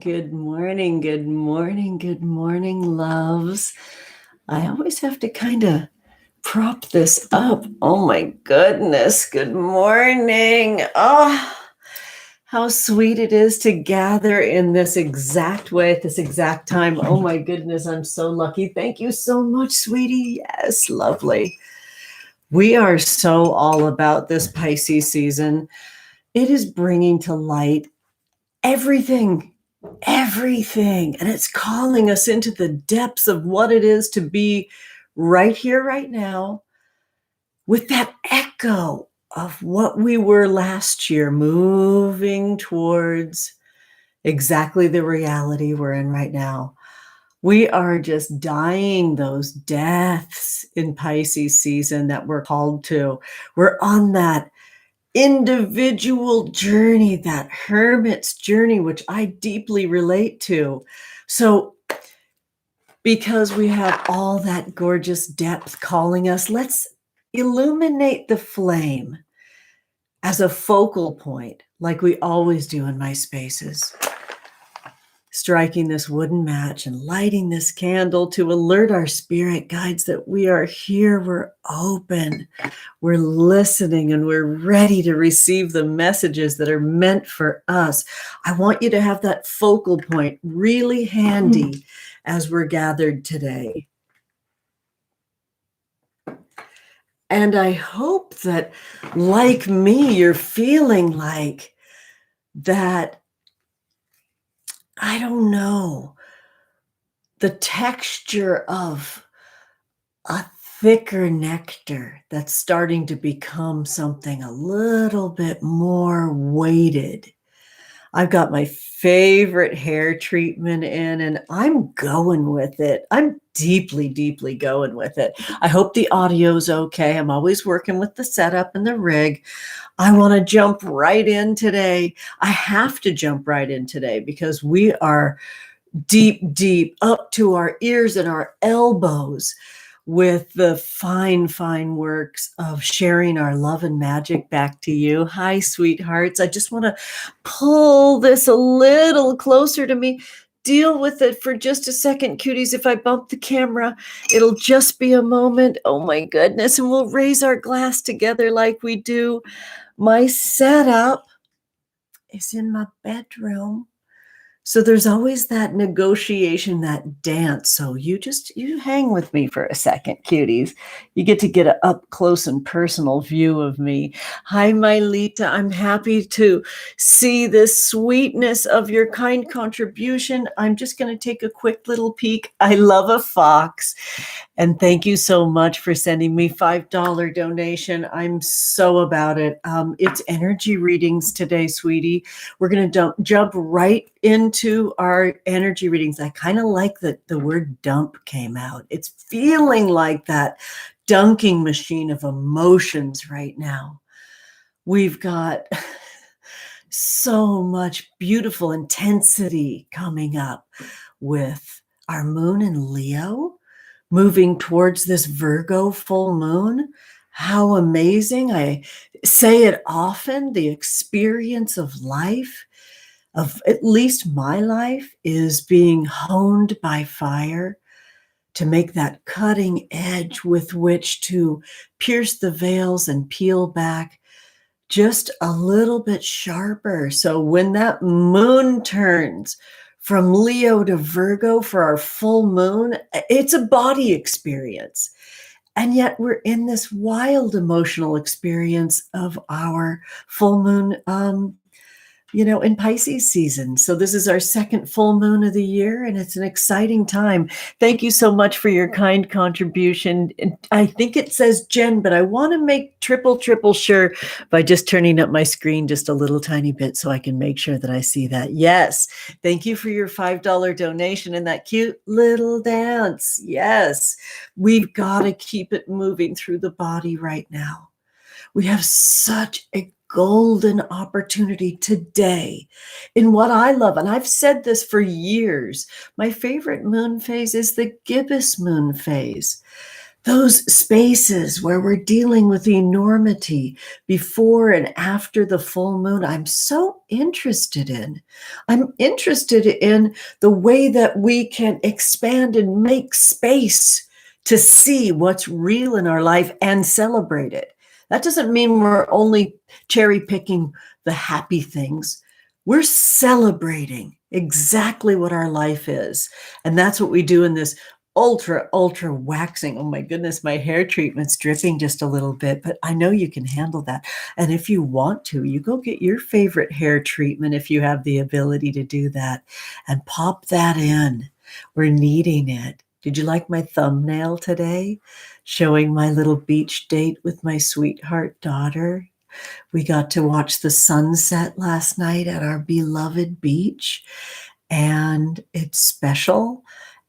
Good morning, good morning, good morning, loves. I always have to kind of prop this up. Oh my goodness, good morning. Oh, how sweet it is to gather in this exact way at this exact time. Oh my goodness, I'm so lucky. Thank you so much, sweetie. Yes, lovely. We are so all about this Pisces season. It is bringing to light everything, and it's calling us into the depths of what it is to be right here, right now, with that echo of what we were last year, moving towards exactly the reality we're in right now. We are just dying those deaths in Pisces season that we're called to. We're on that individual journey, that hermit's journey, which I deeply relate to. So because we have all that gorgeous depth calling us, let's illuminate the flame as a focal point, like we always do in my spaces. Striking this wooden match and lighting this candle to alert our spirit guides that we are here, we're open, we're listening, and we're ready to receive the messages that are meant for us. I want you to have that focal point really handy as we're gathered today. And I hope that, like me, you're feeling like that, I don't know, the texture of a thicker nectar that's starting to become something a little bit more weighted. I've got my favorite hair treatment in, and I'm going with it. I'm deeply, deeply going with it. I hope the audio's okay. I'm always working with the setup and the rig. I want to jump right in today. I have to jump right in today because we are deep, deep up to our ears and our elbows with the fine, fine works of sharing our love and magic back to you. Hi, sweethearts. I just want to pull this a little closer to me. Deal with it for just a second, cuties. If I bump the camera, it'll just be a moment. Oh my goodness. And we'll raise our glass together like we do. My setup is in my bedroom. So there's always that negotiation, that dance. So you hang with me for a second, cuties. You get to get an up close and personal view of me. Hi, Mylita. I'm happy to see this sweetness of your kind contribution. I'm just going to take a quick little peek. I love a fox. And thank you so much for sending me $5 donation. I'm so about it. It's energy readings today, sweetie. We're going to jump right into our energy readings. I kind of like that the word dump came out. It's feeling like that dunking machine of emotions right now. We've got so much beautiful intensity coming up with our moon in Leo, moving towards this Virgo full moon. How amazing. I say it often, the experience of life, of at least my life, is being honed by fire to make that cutting edge with which to pierce the veils and peel back just a little bit sharper. So when that moon turns from Leo to Virgo for our full moon, it's a body experience. And yet we're in this wild emotional experience of our full moon, in Pisces season. So this is our second full moon of the year, and it's an exciting time. Thank you so much for your kind contribution. I think it says Jen, but I want to make triple sure by just turning up my screen just a little tiny bit so I can make sure that I see that. Yes. Thank you for your $5 donation and that cute little dance. Yes. We've got to keep it moving through the body right now. We have such a golden opportunity today in what I love. And I've said this for years. My favorite moon phase is the gibbous moon phase. those spaces where we're dealing with enormity before and after the full moon, I'm so interested in. I'm interested in the way that we can expand and make space to see what's real in our life and celebrate it. That doesn't mean we're only cherry picking the happy things. We're celebrating exactly what our life is. And that's what we do in this ultra waxing. Oh my goodness, my hair treatment's dripping just a little bit, but I know you can handle that. And if you want to, you go get your favorite hair treatment if you have the ability to do that, and pop that in. We're needing it. Did you like my thumbnail today? Showing my little beach date with my sweetheart daughter. We got to watch the sunset last night at our beloved beach, and it's special.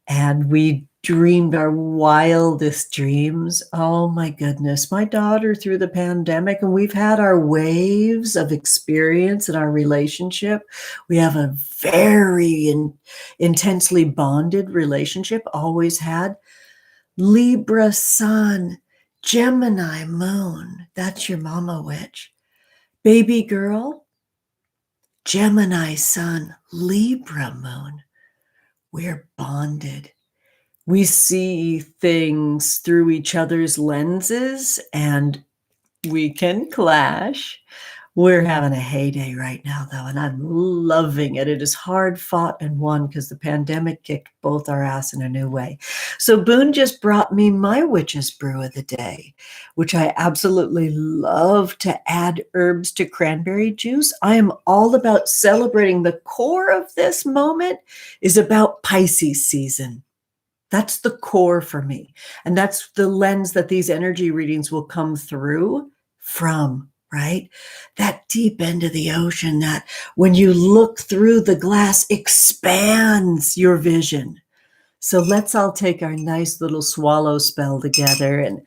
And we dreamed our wildest dreams. Oh my goodness, my daughter through the pandemic, and we've had our waves of experience in our relationship. We have a very intensely bonded relationship, always had. Libra sun, Gemini moon. That's your mama witch. Baby girl, Gemini sun, Libra moon. We're bonded. We see things through each other's lenses and we can clash. We're having a heyday right now, though, and I'm loving it. It is hard fought and won because the pandemic kicked both our ass in a new way. So Boone just brought me my witch's brew of the day, which I absolutely love to add herbs to cranberry juice. I am all about celebrating. The core of this moment is about Pisces season. That's the core for me. And that's the lens that these energy readings will come through from, right? That deep end of the ocean that when you look through the glass expands your vision. So let's all take our nice little swallow spell together and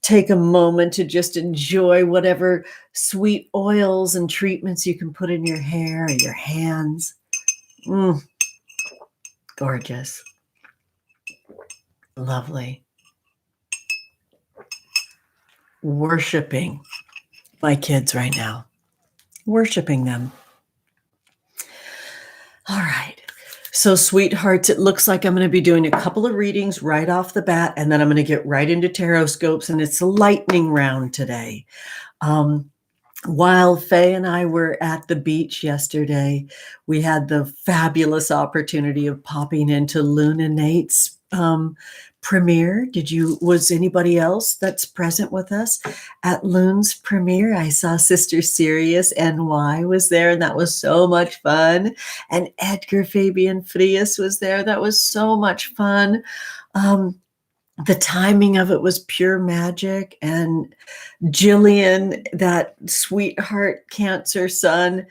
take a moment to just enjoy whatever sweet oils and treatments you can put in your hair or your hands. Gorgeous. Lovely. Worshiping my kids right now. Worshiping them. All right. So, sweethearts, it looks like I'm going to be doing a couple of readings right off the bat, and then I'm going to get right into Tarotscopes, and it's a lightning round today. While Faye and I were at the beach yesterday, we had the fabulous opportunity of popping into Illuminate's premiere. Was anybody else that's present with us at Loon's premiere? I saw Sister Sirius NY was there, and that was so much fun. And Edgar Fabian Frias was there. That was so much fun. The timing of it was pure magic, and Jillian, that sweetheart Cancer sun,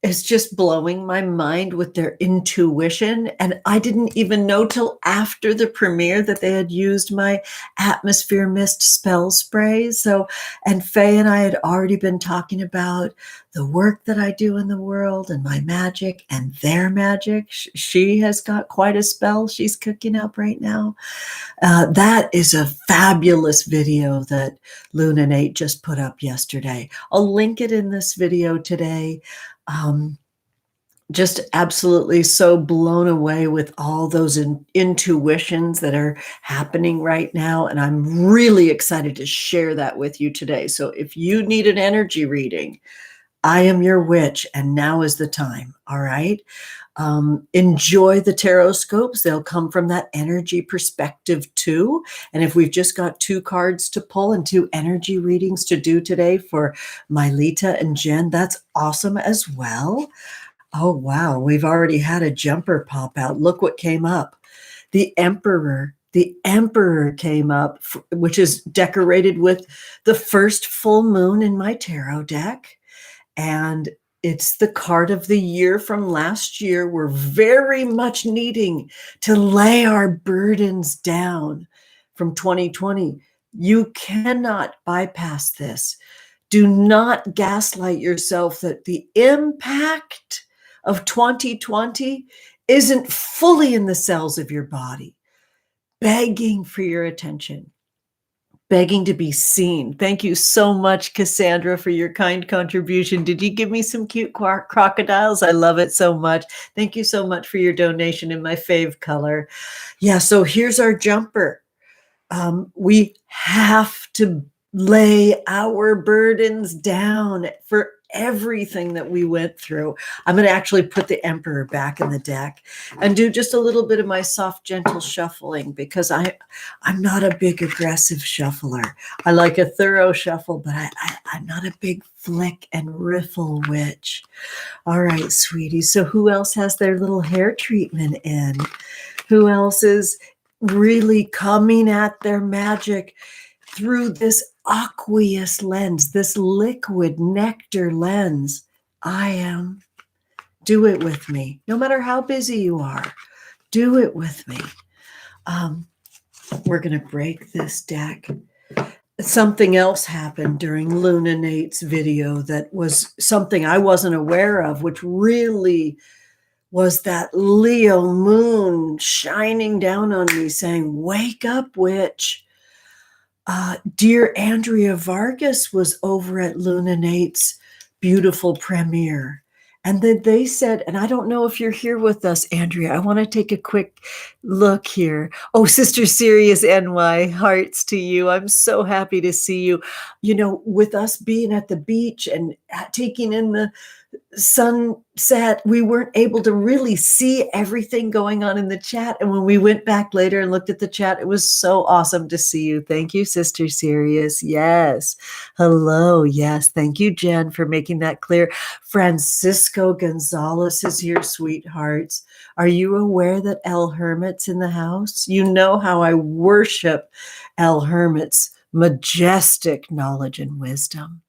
is just blowing my mind with their intuition. And I didn't even know till after the premiere that they had used my ATMOSPHERE Myst Spell Spray. So, and Faye and I had already been talking about the work that I do in the world and my magic and their magic. She has got quite a spell she's cooking up right now. That is a fabulous video that Lunanate just put up yesterday. I'll link it in this video today. Just absolutely so blown away with all those intuitions that are happening right now. And I'm really excited to share that with you today. So if you need an energy reading, I am your witch, and now is the time. All right. Enjoy the Tarotscopes. They'll come from that energy perspective too. And if we've just got 2 cards to pull and 2 energy readings to do today for Mylita and Jen, that's awesome as well. Oh, wow. We've already had a jumper pop out. Look what came up. The Emperor. The Emperor came up, which is decorated with the first full moon in my tarot deck. And it's the card of the year from last year. We're very much needing to lay our burdens down from 2020. You cannot bypass this. Do not gaslight yourself that the impact of 2020 isn't fully in the cells of your body, begging for your attention. begging to be seen. Thank you so much, Cassandra, for your kind contribution. Did you give me some cute crocodiles? I love it so much. Thank you so much for your donation in my fave color. Yeah, so here's our jumper. We have to lay our burdens down for everything that we went through. I'm going to actually put the Emperor back in the deck and do just a little bit of my soft, gentle shuffling, because I'm not a big aggressive shuffler. I like a thorough shuffle, but I'm not a big flick and riffle witch. All right, sweetie. So who else has their little hair treatment in? Who else is really coming at their magic through this aqueous lens, this liquid nectar lens? I am. Do it with me. No matter how busy you are, do it with me. We're going to break this deck. Something else happened during Luna Nate's video that was something I wasn't aware of, which really was that Leo moon shining down on me saying, wake up, witch. Dear Andrea Vargas was over at Luna Nate's beautiful premiere. And then they said, and I don't know if you're here with us, Andrea. I want to take a quick look here. Oh, Sister Sirius NY, hearts to you. I'm so happy to see you. You know, with us being at the beach and taking in the sunset, we weren't able to really see everything going on in the chat. And when we went back later and looked at the chat, it was so awesome to see you. Thank you, Sister Sirius. Yes. Hello. Yes. Thank you, Jen, for making that clear. Francisco Gonzalez is here, sweethearts. Are you aware that El Hermit's in the house? You know how I worship El Hermit's majestic knowledge and wisdom.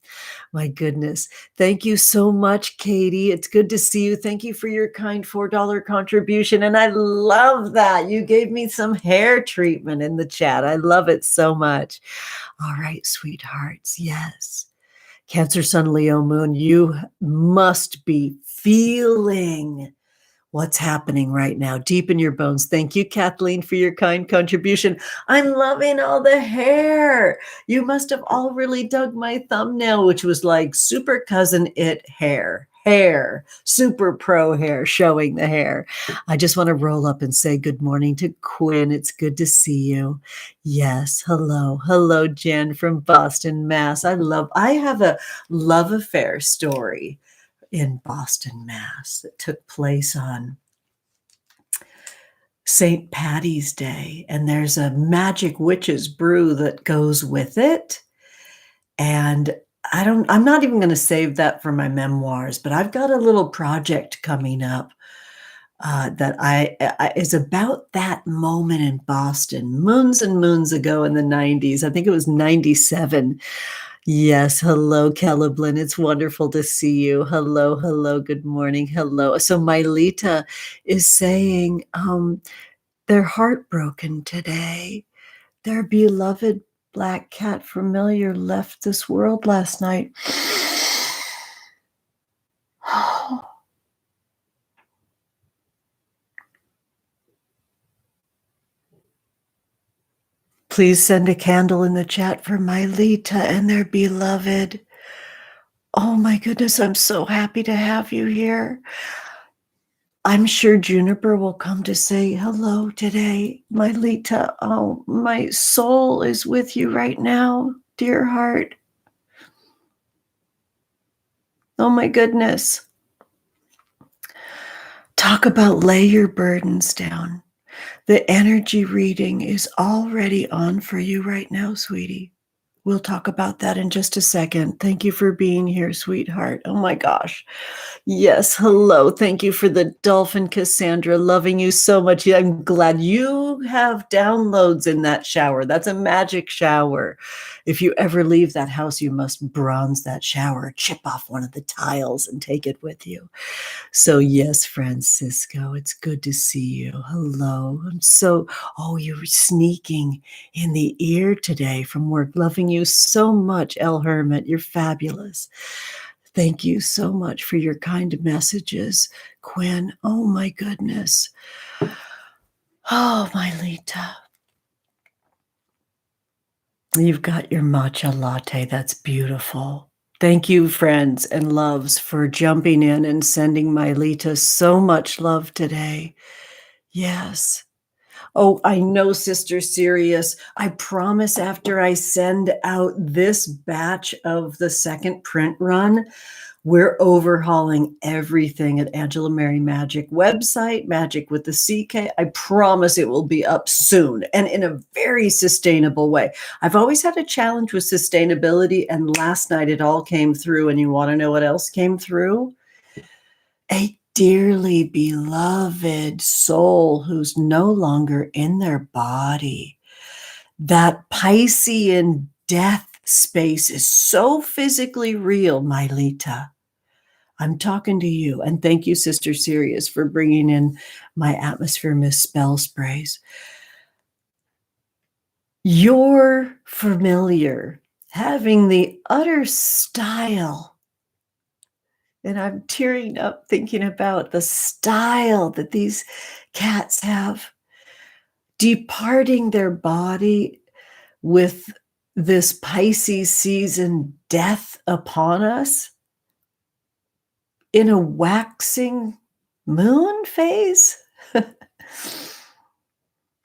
My goodness. Thank you so much, Katie. It's good to see you. Thank you for your kind $4 contribution. And I love that. You gave me some hair treatment in the chat. I love it so much. All right, sweethearts. Yes. Cancer, Sun, Leo, Moon, you must be feeling what's happening right now, deep in your bones. Thank you, Kathleen, for your kind contribution. I'm loving all the hair. You must have all really dug my thumbnail, which was like super cousin it hair, super pro hair, showing the hair. I just want to roll up and say good morning to Quinn. It's good to see you. Yes. Hello, Jen from Boston, Mass. I have a love affair story in Boston, Mass. That took place on St. Patty's Day. And there's a magic witch's brew that goes with it. And I'm not even going to save that for my memoirs, but I've got a little project coming up that I is about that moment in Boston, moons and moons ago in the 90s. I think it was 97. Yes. Hello, Celeblin. It's wonderful to see you. Hello. Good morning. Hello. So Mylita is saying they're heartbroken today. Their beloved black cat familiar left this world last night. Please send a candle in the chat for Mylita and their beloved. Oh my goodness, I'm so happy to have you here. I'm sure Juniper will come to say hello today. Mylita, oh, my soul is with you right now, dear heart. Oh my goodness. Talk about lay your burdens down. The energy reading is already on for you right now, sweetie. We'll talk about that in just a second. Thank you for being here, sweetheart. Oh my gosh. Yes, hello. Thank you for the dolphin, Cassandra. Loving you so much. I'm glad you have downloads in that shower. That's a magic shower. If you ever leave that house, you must bronze that shower, chip off one of the tiles and take it with you. So yes, Francisco, it's good to see you. Hello. You were sneaking in the ear today from work. Loving you so much, El Hermit. You're fabulous. Thank you so much for your kind messages, Quinn. Oh my goodness. Oh, Mylita. You've got your matcha latte. That's beautiful. Thank you, friends and loves, for jumping in and sending Mylita so much love today. Yes. Oh, I know, Sister Sirius. I promise after I send out this batch of the second print run, we're overhauling everything at Angela Mary Magic website, Magic with the CK. I promise it will be up soon and in a very sustainable way. I've always had a challenge with sustainability, and last night it all came through. And you want to know what else came through? A dearly beloved soul who's no longer in their body. That Piscean death space is so physically real, Mylita. I'm talking to you. And thank you, Sister Sirius, for bringing in my ATMOSPHERE Myst Spell Sprays. You're familiar, having the utter style. And I'm tearing up thinking about the style that these cats have, departing their body with this Pisces season death upon us in a waxing moon phase.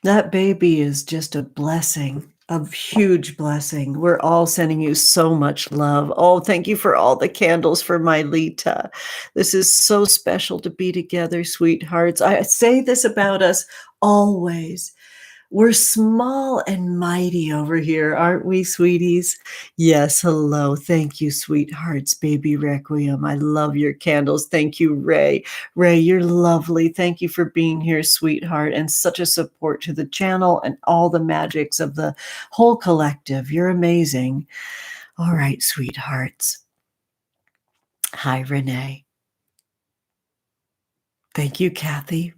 That baby is just a blessing, a huge blessing. We're all sending you so much love. Oh, thank you for all the candles for Mylita. This is so special to be together, sweethearts. I say this about us always. We're small and mighty over here, aren't we, sweeties? Yes, hello. Thank you, sweethearts. Baby Requiem. I love your candles. Thank you, Ray. Ray, you're lovely. Thank you for being here, sweetheart, and such a support to the channel and all the magics of the whole collective. You're amazing. All right, sweethearts. Hi, Renee. Thank you, Kathy.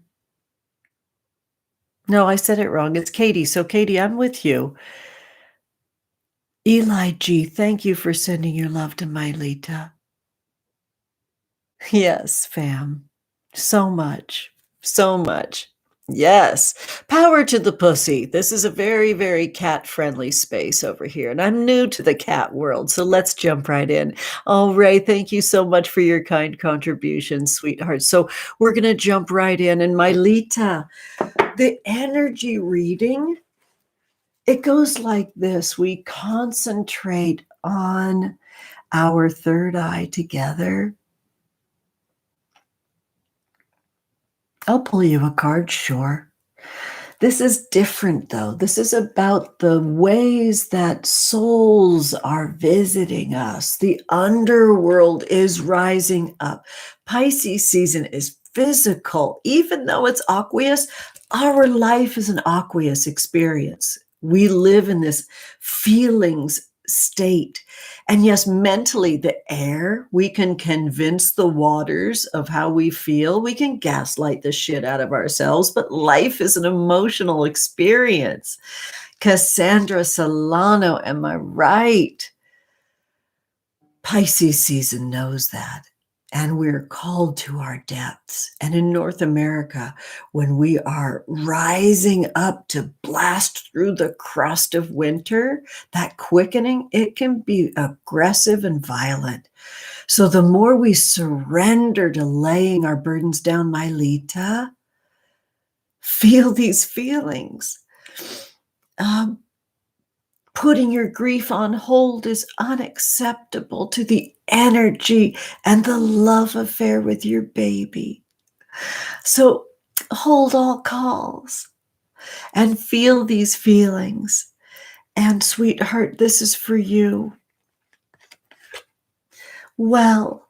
No, I said it wrong. It's Katie. So, Katie, I'm with you. Eli G, thank you for sending your love to Mylita. Yes, fam. So much. So much. Yes. Power to the pussy. This is a very, very cat-friendly space over here. And I'm new to the cat world, so let's jump right in. Oh, Ray, thank you so much for your kind contribution, sweetheart. So we're going to jump right in. And Mylita, the energy reading, it goes like this. We concentrate on our third eye together. I'll pull you a card, sure. This is different, though. This is about the ways that souls are visiting us. The underworld is rising up. Pisces season is physical. Even though it's aqueous, our life is an aqueous experience. We live in this feelings state. And yes, mentally, the air, we can convince the waters of how we feel. We can gaslight the shit out of ourselves, but life is an emotional experience. Cassandra Solano, am I right? Pisces season knows that. And we're called to our depths. And in North America, when we are rising up to blast through the crust of winter, that quickening, it can be aggressive and violent. So the more we surrender to laying our burdens down, Mylita, feel these feelings. Putting your grief on hold is unacceptable to the energy and the love affair with your baby. So hold all calls and feel these feelings. And sweetheart, this is for you. Well,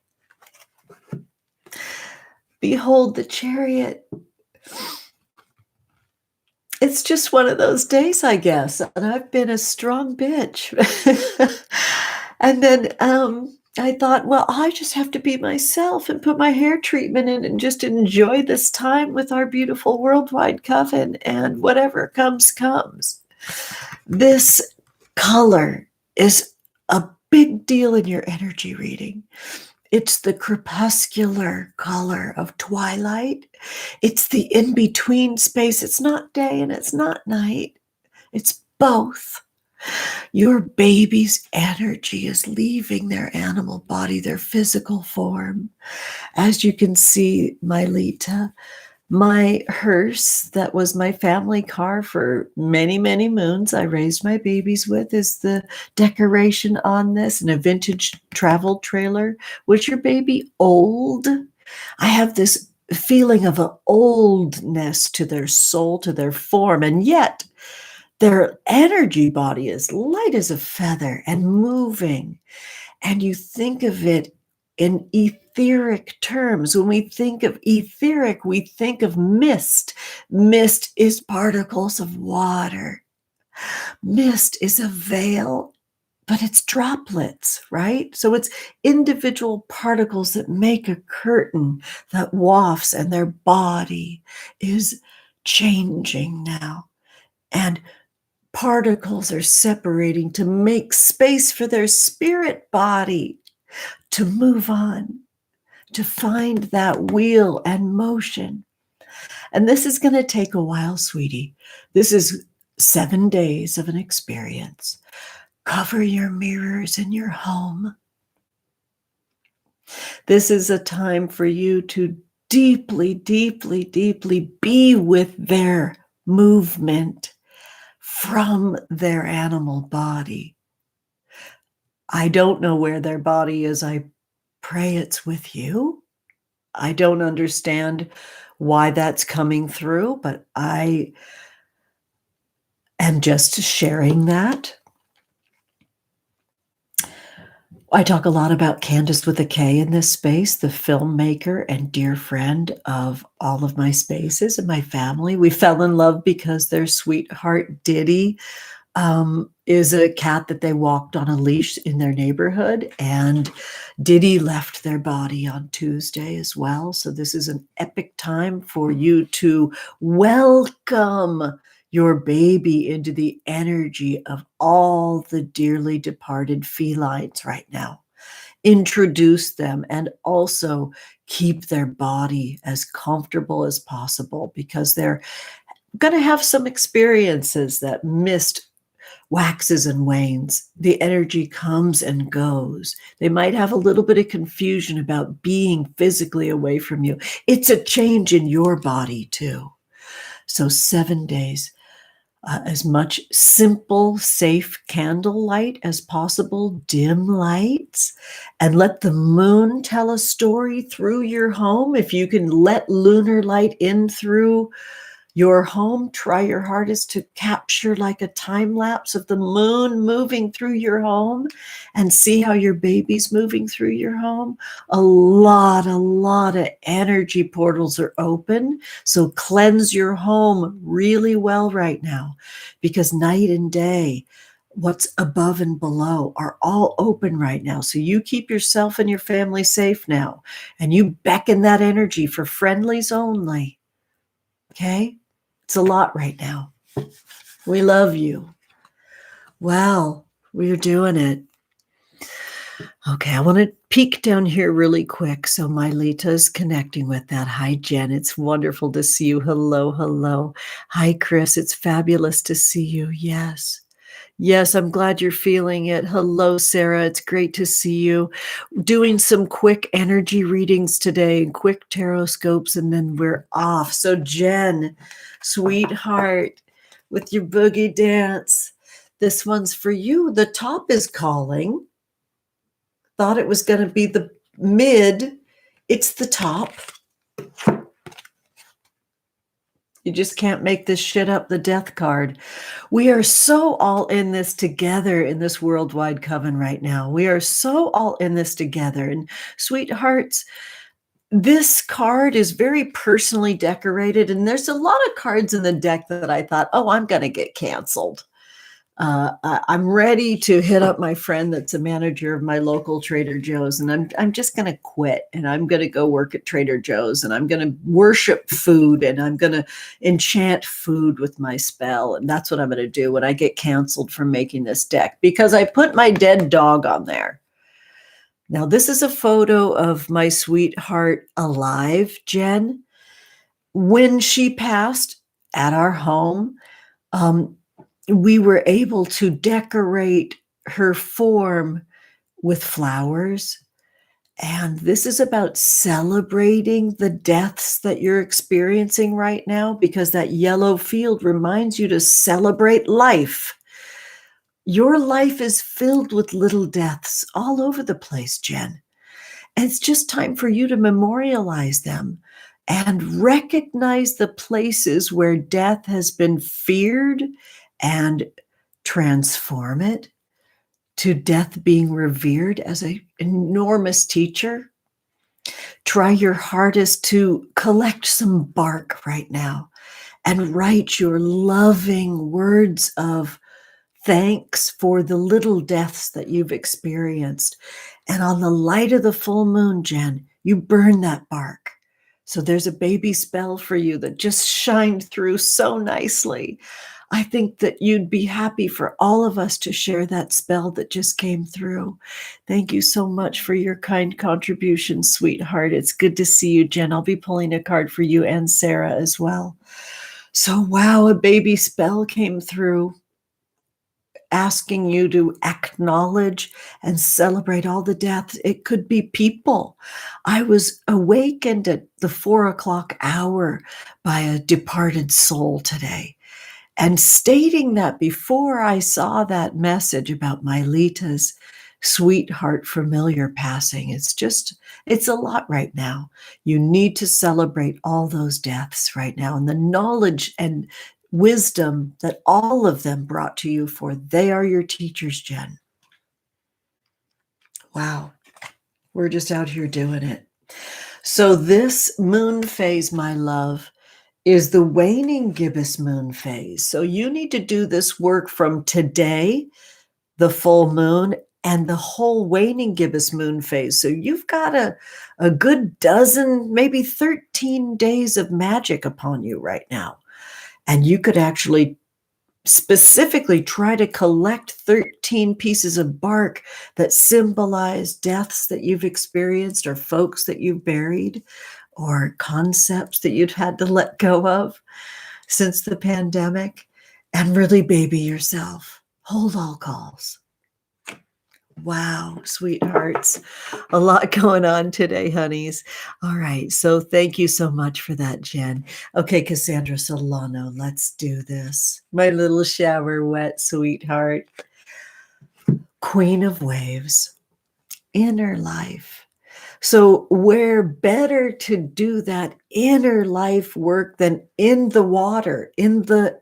behold the Chariot. It's just one of those days, I guess. And I've been a strong bitch. And then I thought, well, I just have to be myself and put my hair treatment in and just enjoy this time with our beautiful Worldwide Coven, and whatever comes, comes. This color is a big deal in your energy reading. It's the crepuscular color of twilight. It's the in-between space. It's not day and it's not night. It's both. Your baby's energy is leaving their animal body, their physical form. As you can see, Mylita, my hearse that was my family car for many, many moons I raised my babies with is the decoration on this, and a vintage travel trailer. Was your baby old? I have this feeling of an oldness to their soul, to their form, and yet their energy body is light as a feather and moving. And you think of it in etheric terms. When we think of etheric, we think of mist. Mist is particles of water. Mist is a veil, but it's droplets, right? So it's individual particles that make a curtain that wafts, and their body is changing now. And particles are separating to make space for their spirit body to move on, to find that wheel and motion. And this is going to take a while, sweetie. This is 7 days of an experience. Cover your mirrors in your home. This is a time for you to deeply, deeply, deeply be with their movement from their animal body. I don't know where their body is. I pray it's with you. I don't understand why that's coming through, but I am just sharing that. I talk a lot about Candace with a K in this space, the filmmaker and dear friend of all of my spaces and my family. We fell in love because their sweetheart, Diddy, is a cat that they walked on a leash in their neighborhood, and Diddy left their body on Tuesday as well. So this is an epic time for you to welcome your baby into the energy of all the dearly departed felines right now. Introduce them and also keep their body as comfortable as possible, because they're going to have some experiences that mist waxes and wanes. The energy comes and goes. They might have a little bit of confusion about being physically away from you. It's a change in your body too. So 7 days, as much simple, safe candlelight as possible, dim lights, and let the moon tell a story through your home. If you can let lunar light in through your home, try your hardest to capture like a time lapse of the moon moving through your home, and see how your baby's moving through your home. A lot of energy portals are open. So cleanse your home really well right now, because night and day, what's above and below are all open right now. So you keep yourself and your family safe now, and you beckon that energy for friendlies only. Okay? It's a lot right now. We love you. Wow, we're doing it. Okay, I want to peek down here really quick. So Mylita's connecting with that. Hi, Jen. It's wonderful to see you. Hello, hello. Hi, Chris. It's fabulous to see you. Yes. Yes, I'm glad you're feeling it. Hello, Sarah. It's great to see you. Doing some quick energy readings today and quick Tarotscopes, and then we're off. So Jen, sweetheart, with your boogie dance, this one's for you. The top is calling. Thought it was going to be the mid. It's the top. You just can't make this shit up, the death card. We are so all in this together in this Worldwide Coven right now. We are so all in this together. And sweethearts, this card is very personally decorated. And there's a lot of cards in the deck that I thought, oh, I'm going to get canceled. I'm ready to hit up my friend that's a manager of my local Trader Joe's, and I'm just going to quit, and I'm going to go work at Trader Joe's, and I'm going to worship food, and I'm going to enchant food with my spell, and that's what I'm going to do when I get canceled from making this deck, because I put my dead dog on there. Now, this is a photo of my sweetheart alive, Jen. When she passed at our home, we were able to decorate her form with flowers. And this is about celebrating the deaths that you're experiencing right now, because that yellow field reminds you to celebrate life. Your life is filled with little deaths all over the place, Jen. And it's just time for you to memorialize them and recognize the places where death has been feared and transform it to death being revered as an enormous teacher. Try your hardest to collect some bark right now and write your loving words of thanks for the little deaths that you've experienced. And on the light of the full moon, Jen, you burn that bark. So there's a baby spell for you that just shined through so nicely. I think that you'd be happy for all of us to share that spell that just came through. Thank you so much for your kind contribution, sweetheart. It's good to see you, Jen. I'll be pulling a card for you and Sarah as well. So, wow, a baby spell came through, asking you to acknowledge and celebrate all the deaths. It could be people. I was awakened at the 4:00 hour by a departed soul today. And stating that before I saw that message about Mylita's sweetheart familiar passing, it's a lot right now. You need to celebrate all those deaths right now, and the knowledge and wisdom that all of them brought to you, for they are your teachers, Jen. Wow. We're just out here doing it. So this moon phase, my love, is the waning gibbous moon phase. So you need to do this work from today, the full moon, and the whole waning gibbous moon phase. So you've got a good dozen, maybe 13 days of magic upon you right now. And you could actually specifically try to collect 13 pieces of bark that symbolize deaths that you've experienced, or folks that you've buried, or concepts that you've had to let go of since the pandemic, and really baby yourself. Hold all calls. Wow, sweethearts. A lot going on today, honeys. All right, so thank you so much for that, Jen. Okay, Cassandra Solano, let's do this. My little shower wet sweetheart. Queen of Waves, inner life. So where better to do that inner life work than in the water, in the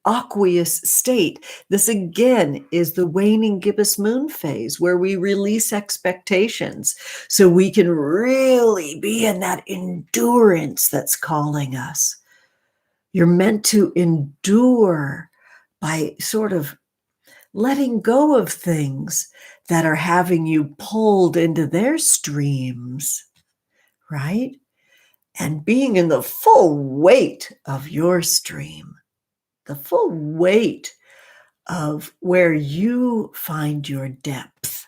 aqueous state. This again is the waning gibbous moon phase, where we release expectations so we can really be in that endurance that's calling us. You're meant to endure by sort of letting go of things that are having you pulled into their streams, right? And being in the full weight of your stream, the full weight of where you find your depth.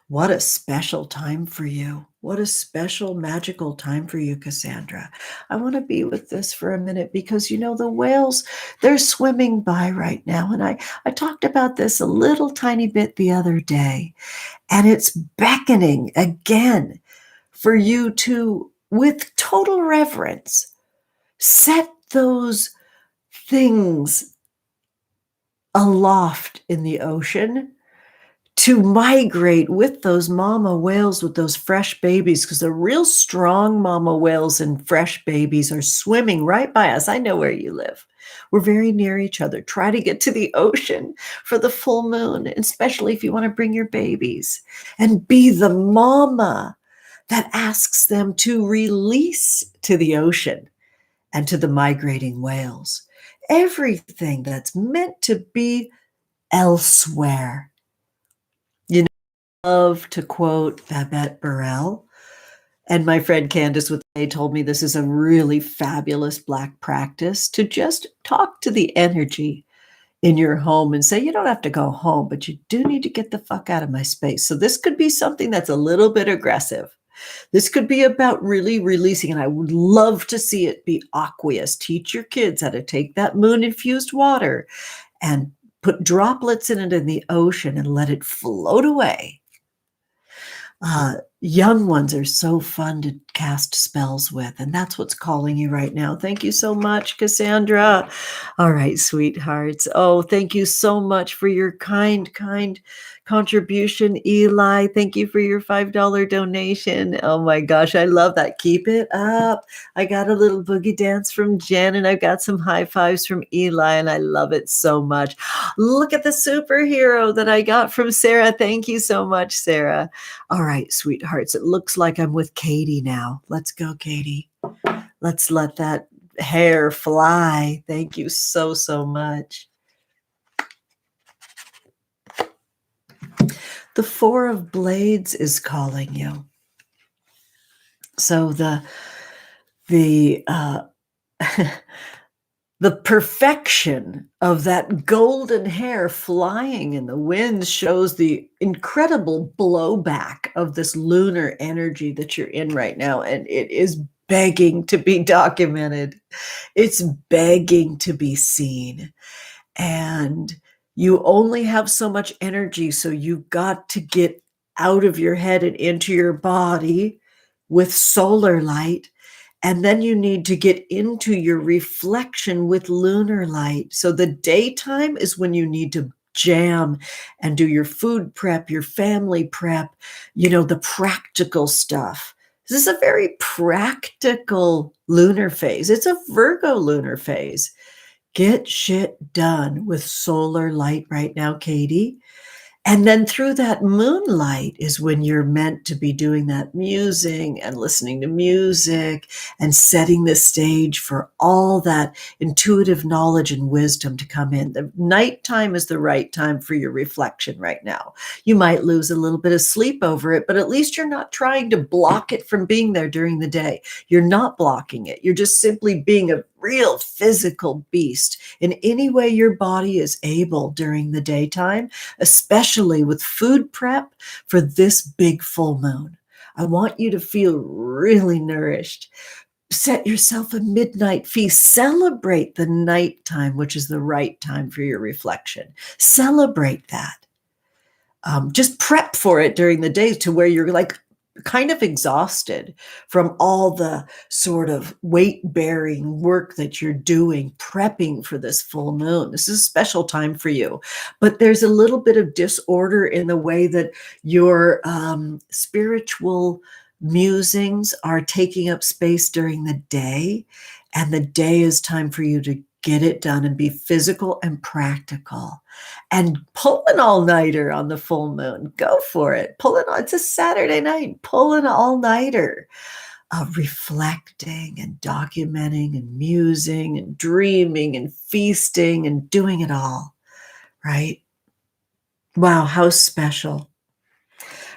What a special time for you. What a special, magical time for you, Cassandra. I want to be with this for a minute because, you know, the whales, they're swimming by right now. And I talked about this a little tiny bit the other day, and it's beckoning again for you to, with total reverence, set those things aloft in the ocean to migrate with those mama whales, with those fresh babies, because the real strong mama whales and fresh babies are swimming right by us. I know where you live. We're very near each other. Try to get to the ocean for the full moon, especially if you want to bring your babies, and be the mama that asks them to release to the ocean and to the migrating whales everything that's meant to be elsewhere. You know, I love to quote Babette Burrell, and my friend Candace with A told me this is a really fabulous Black practice to just talk to the energy in your home and say, you don't have to go home, but you do need to get the fuck out of my space. So this could be something that's a little bit aggressive. This could be about really releasing, and I would love to see it be aqueous. Teach your kids how to take that moon-infused water and put droplets in it in the ocean and let it float away. Young ones are so fun to cast spells with, and that's what's calling you right now. Thank you so much, Cassandra. All right, sweethearts. Oh, thank you so much for your kind contribution, Eli. Thank you for your $5 donation. Oh my gosh, I love that. Keep it up. I got a little boogie dance from Jen, and I've got some high fives from Eli, and I love it so much. Look at the superhero that I got from Sarah. Thank you so much, Sarah. All right, sweethearts, it looks like I'm with Katie now. Let's go, Katie. Let's let that hair fly. Thank you so, so much. The Four of Blades is calling you. So the perfection of that golden hair flying in the wind shows the incredible blowback of this lunar energy that you're in right now. And it is begging to be documented. It's begging to be seen. And you only have so much energy, so you've got to get out of your head and into your body with solar light. And then you need to get into your reflection with lunar light. So the daytime is when you need to jam and do your food prep, your family prep, the practical stuff. This is a very practical lunar phase. It's a Virgo lunar phase. Get shit done with solar light right now, Katie. And then through that moonlight is when you're meant to be doing that musing and listening to music and setting the stage for all that intuitive knowledge and wisdom to come in. The nighttime is the right time for your reflection right now. You might lose a little bit of sleep over it, but at least you're not trying to block it from being there during the day. You're not blocking it. You're just simply being a real physical beast in any way your body is able during the daytime, especially with food prep for this big full moon. I want you to feel really nourished. Set yourself a midnight feast. Celebrate the nighttime, which is the right time for your reflection. Celebrate that. Just prep for it during the day to where you're like kind of exhausted from all the sort of weight-bearing work that you're doing, prepping for this full moon. This is a special time for you. But there's a little bit of disorder in the way that your spiritual musings are taking up space during the day. And the day is time for you to get it done and be physical and practical. And pull an all-nighter on the full moon. Go for it. It's a Saturday night. Pull an all-nighter. Reflecting and documenting and musing and dreaming and feasting and doing it all. Right? Wow, how special.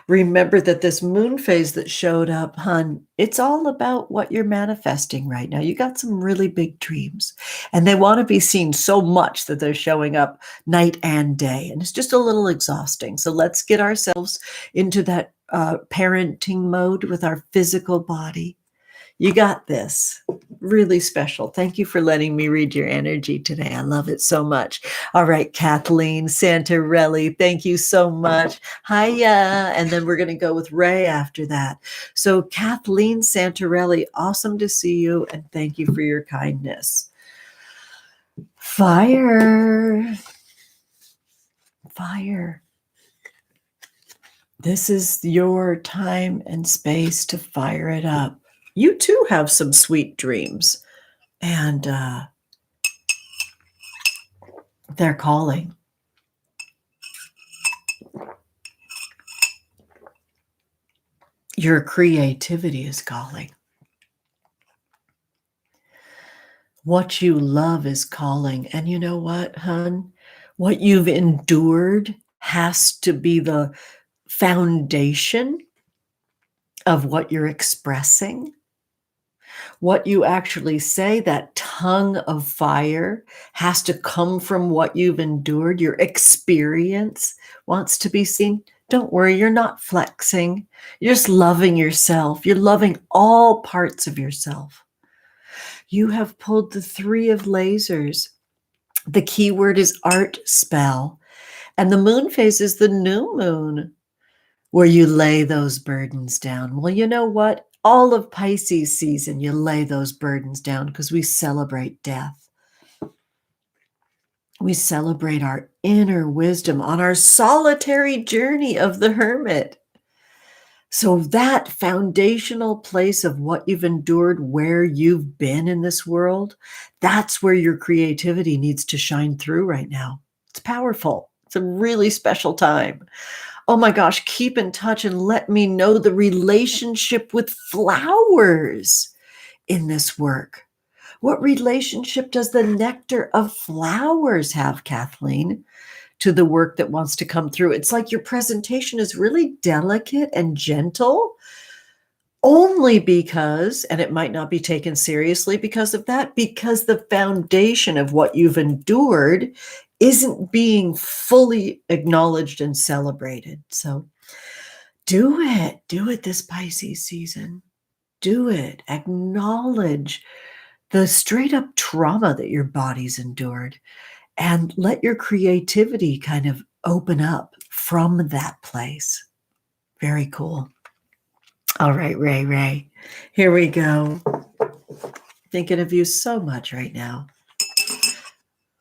Remember that this moon phase that showed up, hon, it's all about what you're manifesting right now. You got some really big dreams, and they want to be seen so much that they're showing up night and day, and it's just a little exhausting. So let's get ourselves into that parenting mode with our physical body. You got this. Really special. Thank you for letting me read your energy today. I love it so much. All right, Kathleen Santarelli, thank you so much. Hiya. And then we're going to go with Ray after that. So Kathleen Santarelli, awesome to see you, and thank you for your kindness. Fire. Fire. This is your time and space to fire it up. You too have some sweet dreams, and they're calling. Your creativity is calling. What you love is calling. And you know what, hon? What you've endured has to be the foundation of what you're expressing. What you actually say, that tongue of fire, has to come from what you've endured. Your experience wants to be seen. Don't worry, you're not flexing. You're just loving yourself. You're loving all parts of yourself. You have pulled the 3 of lasers. The key word is art spell. And the moon phase is the new moon where you lay those burdens down. Well, you know what? All of Pisces season, you lay those burdens down because we celebrate death. We celebrate our inner wisdom on our solitary journey of the hermit. So that foundational place of what you've endured, where you've been in this world, that's where your creativity needs to shine through right now. It's powerful. It's a really special time. Oh my gosh, keep in touch and let me know the relationship with flowers in this work. What relationship does the nectar of flowers have, Kathleen, to the work that wants to come through? It's like your presentation is really delicate and gentle, only because, and it might not be taken seriously because of that, because the foundation of what you've endured isn't being fully acknowledged and celebrated. So do it this Pisces season. Do it. Acknowledge the straight up trauma that your body's endured and let your creativity kind of open up from that place. Very cool. All right, Ray, here we go. Thinking of you so much right now.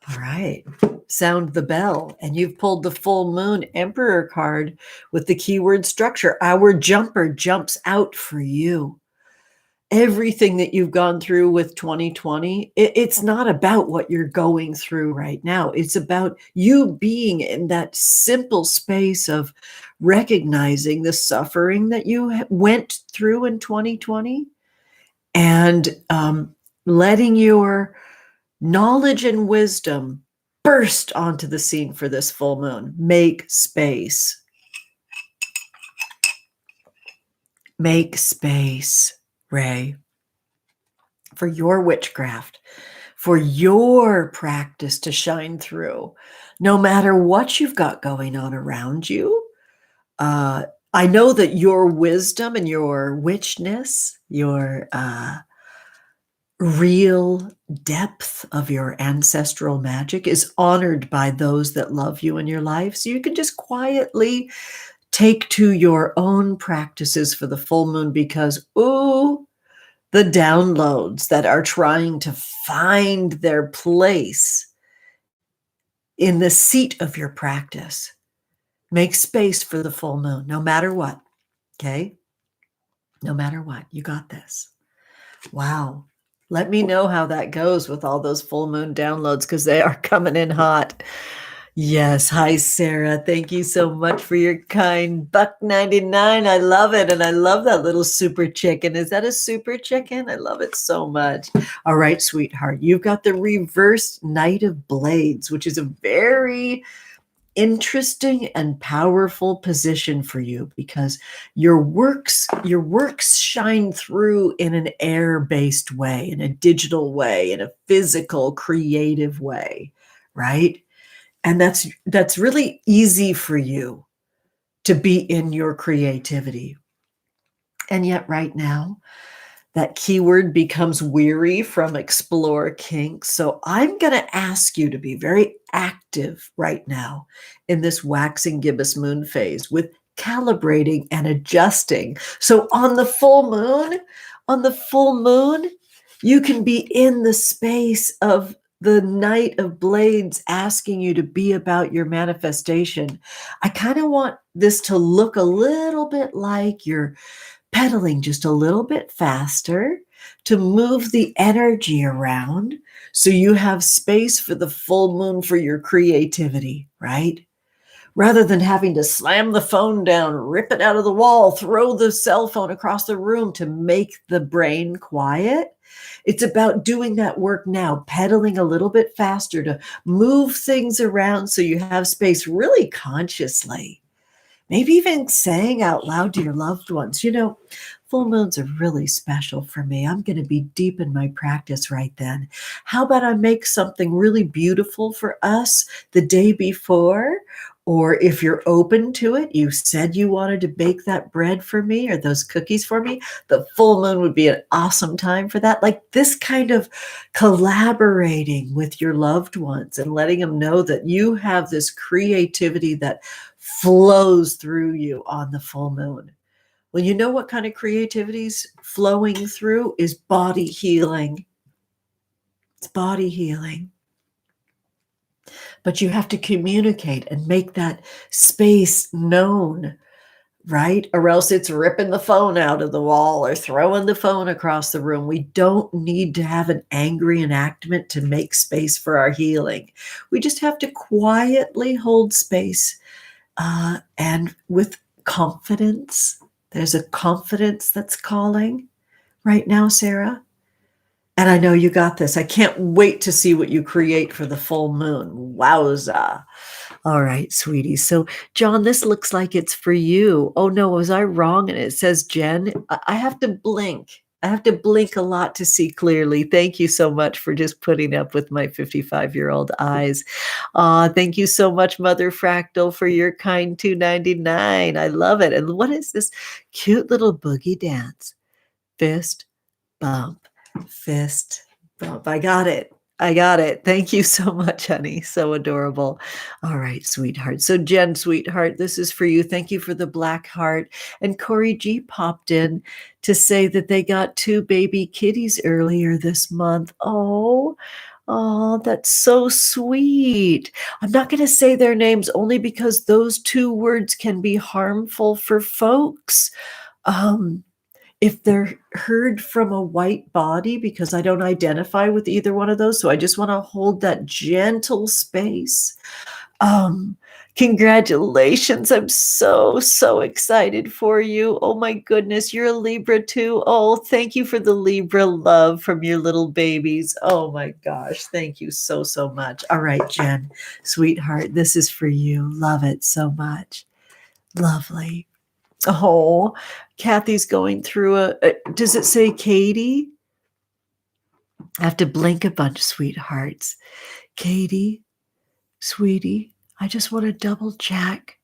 All right, sound the bell, and you've pulled the full moon Emperor card with the keyword structure. Our jumper jumps out for you. Everything that you've gone through with 2020, it's not about what you're going through right now. It's about you being in that simple space of recognizing the suffering that you went through in 2020 and letting your knowledge and wisdom burst onto the scene for this full moon. Make space. Make space, Ray, for your witchcraft, for your practice to shine through, no matter what you've got going on around you. I know that your wisdom and your witchness, your real depth of your ancestral magic is honored by those that love you in your life. So you can just quietly take to your own practices for the full moon because, ooh, the downloads that are trying to find their place in the seat of your practice. Make space for the full moon, no matter what, okay? No matter what, you got this. Wow. Let me know how that goes with all those full moon downloads because they are coming in hot. Yes. Hi, Sarah. Thank you so much for your kind $1.99. I love it. And I love that little super chicken. Is that a super chicken? I love it so much. All right, sweetheart. You've got the reversed Knight of Blades, which is a very interesting and powerful position for you because your works shine through in an air-based way, in a digital way, in a physical, creative way, right? And that's really easy for you to be in your creativity. And yet right now, that keyword becomes weary from explore kinks. So I'm going to ask you to be very active right now in this waxing gibbous moon phase with calibrating and adjusting. So on the full moon, you can be in the space of the Knight of Blades asking you to be about your manifestation. I kind of want this to look a little bit like you're pedaling just a little bit faster to move the energy around so you have space for the full moon for your creativity, right? Rather than having to slam the phone down, rip it out of the wall, throw the cell phone across the room to make the brain quiet. It's about doing that work now, pedaling a little bit faster to move things around so you have space really consciously. Maybe even saying out loud to your loved ones, you know, full moons are really special for me. I'm going to be deep in my practice right then. How about I make something really beautiful for us the day before? Or if you're open to it, you said you wanted to bake that bread for me or those cookies for me, the full moon would be an awesome time for that. Like this kind of collaborating with your loved ones and letting them know that you have this creativity that flows through you on the full moon. Well, you know what kind of creativity's flowing through is body healing. It's body healing. But you have to communicate and make that space known, right? Or else it's ripping the phone out of the wall or throwing the phone across the room. We don't need to have an angry enactment to make space for our healing. We just have to quietly hold space and with confidence. There's a confidence that's calling right now, Sarah. And I know you got this. I can't wait to see what you create for the full moon. Wowza. All right, sweetie. So, John, this looks like it's for you. Oh, no, was I wrong? And it says Jen. I have to blink. I have to blink a lot to see clearly. Thank you so much for just putting up with my 55-year-old eyes. Thank you so much, Mother Fractal, for your kind $2.99. I love it. And what is this cute little boogie dance? Fist, bump, fist, bump. I got it. I got it. Thank you so much, honey. So adorable. All right, sweetheart. So Jen, sweetheart, this is for you. Thank you for the black heart. And Corey G popped in to say that they got 2 baby kitties earlier this month. Oh, that's so sweet. I'm not going to say their names only because those 2 words can be harmful for folks. If they're heard from a white body, because I don't identify with either one of those. So I just want to hold that gentle space. Congratulations. I'm so excited for you. Oh my goodness. You're a Libra too. Oh, thank you for the Libra love from your little babies. Oh my gosh. Thank you so much. All right, Jen, sweetheart, this is for you. Love it so much. Lovely. Oh, Kathy's going through does it say Katie? I have to blink a bunch, sweethearts. Katie, sweetie, I just want to double check.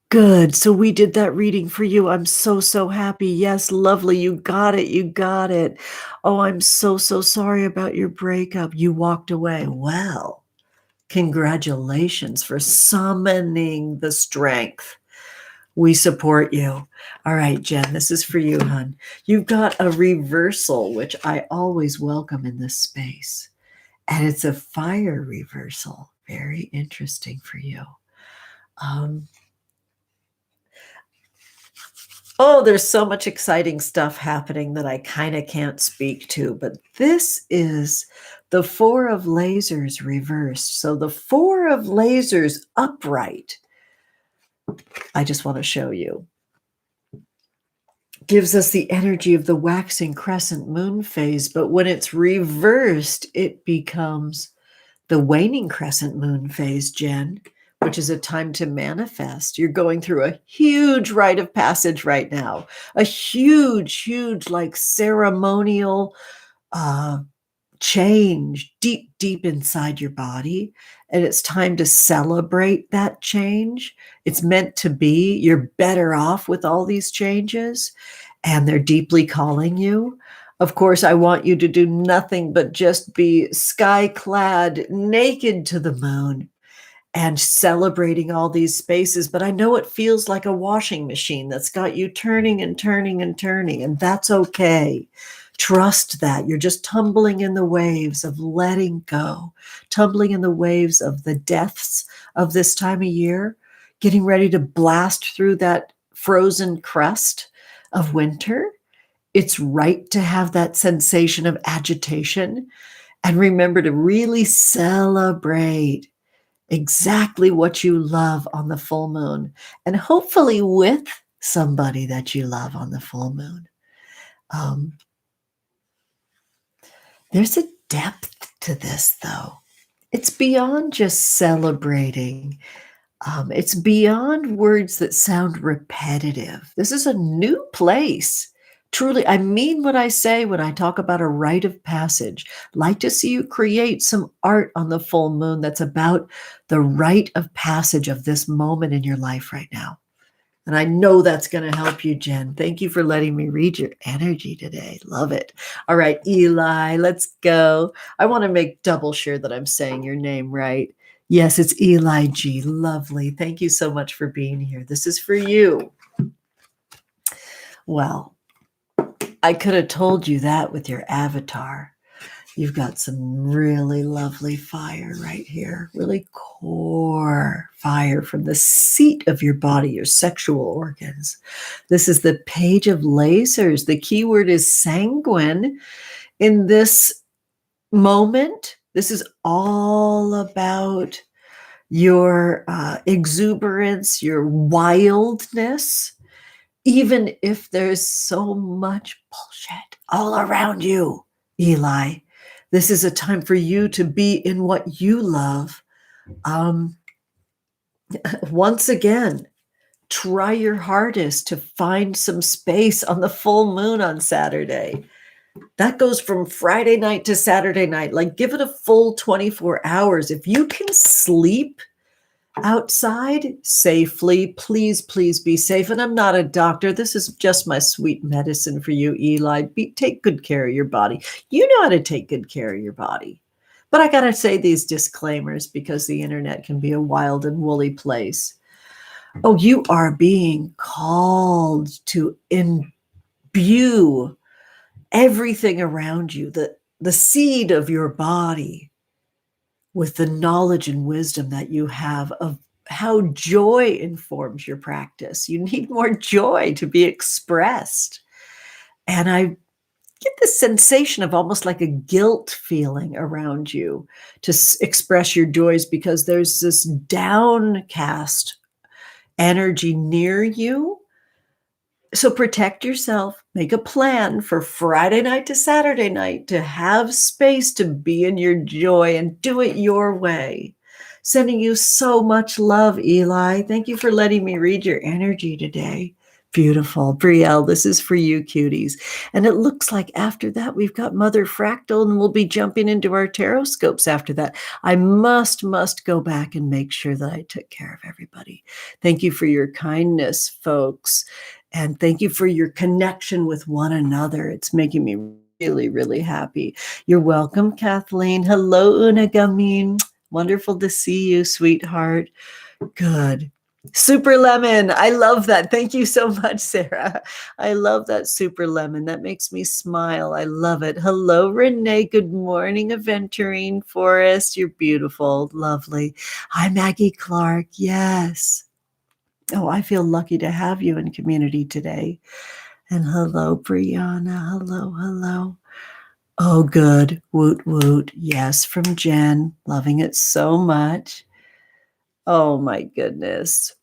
Good. So we did that reading for you. I'm so happy. Yes, lovely. You got it. You got it. Oh, I'm so sorry about your breakup. You walked away. Well, congratulations for summoning the strength. We support you. All right, Jen, this is for you, hon. You've got a reversal, which I always welcome in this space. And it's a fire reversal. Very interesting for you. There's so much exciting stuff happening that I kind of can't speak to. But this is the 4 of lasers reversed. So the 4 of lasers upright. I just want to show you. Gives us the energy of the waxing crescent moon phase, but when it's reversed, it becomes the waning crescent moon phase, Jen, which is a time to manifest. You're going through a huge rite of passage right now, a huge, like ceremonial change deep inside your body. And it's time to celebrate that change. It's meant to be. You're better off with all these changes, and they're deeply calling you. Of course, I want you to do nothing but just be sky-clad, naked to the moon and celebrating all these spaces. But I know it feels like a washing machine that's got you turning and turning and turning, and that's okay. Trust that. You're just tumbling in the waves of letting go, tumbling in the waves of the deaths of this time of year, getting ready to blast through that frozen crust of winter. It's right to have that sensation of agitation. And remember to really celebrate exactly what you love on the full moon, and hopefully with somebody that you love on the full moon. There's a depth to this, though. It's beyond just celebrating. It's beyond words that sound repetitive. This is a new place Truly, I mean what I say when I talk about a rite of passage. Like to see you create some art on the full moon that's about the rite of passage of this moment in your life right now. And I know that's going to help you, Jen. Thank you for letting me read your energy today. Love it. All right, Eli, let's go. I want to make double sure that I'm saying your name right. Yes, it's Eli G. Lovely. Thank you so much for being here. This is for you. Well, I could have told you that with your avatar. You've got some really lovely fire right here, really core fire from the seat of your body, your sexual organs. This is the Page of Lasers. The keyword is sanguine. In this moment, this is all about your exuberance, your wildness, even if there's so much bullshit all around you, Eli. This is a time for you to be in what you love. Once again, try your hardest to find some space on the full moon on Saturday. That goes from Friday night to Saturday night. Like, give it a full 24 hours. If you can sleep outside safely, please, please be safe. And I'm not a doctor. This is just my sweet medicine for you, Eli. Take good care of your body. You know how to take good care of your body. But I got to say these disclaimers because the internet can be a wild and woolly place. Oh, you are being called to imbue everything around you, the seed of your body, with the knowledge and wisdom that you have of how joy informs your practice. You need more joy to be expressed. And I get this sensation of almost like a guilt feeling around you to express your joys, because there's this downcast energy near you. So protect yourself, make a plan for Friday night to Saturday night to have space to be in your joy and do it your way. Sending you so much love, Eli. Thank you for letting me read your energy today. Beautiful. Brielle, this is for you, cuties. And it looks like after that, we've got Mother Fractal, and we'll be jumping into our Tarotscopes after that. I must go back and make sure that I took care of everybody. Thank you for your kindness, folks. And thank you for your connection with one another. It's making me really, really happy. You're welcome, Kathleen. Hello, Unagamin. Wonderful to see you, sweetheart. Good. Super lemon. I love that. Thank you so much, Sarah. I love that super lemon. That makes me smile. I love it. Hello, Renee. Good morning, Aventurine Forest. You're beautiful. Lovely. Hi, Maggie Clark. Yes. Oh, I feel lucky to have you in community today. And hello, Brianna. Hello. Oh, good. Woot, woot. Yes, from Jen. Loving it so much. Oh, my goodness.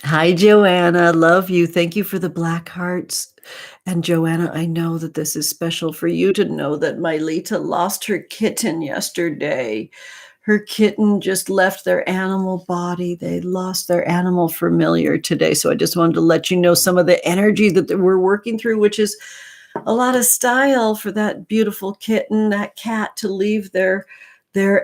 Hi, Joanna. Love you. Thank you for the black hearts. And Joanna, I know that this is special for you to know that Mylita lost her kitten yesterday. Her kitten just left their animal body. They lost their animal familiar today. So I just wanted to let you know some of the energy that we're working through, which is a lot of style for that beautiful kitten, that cat, to leave their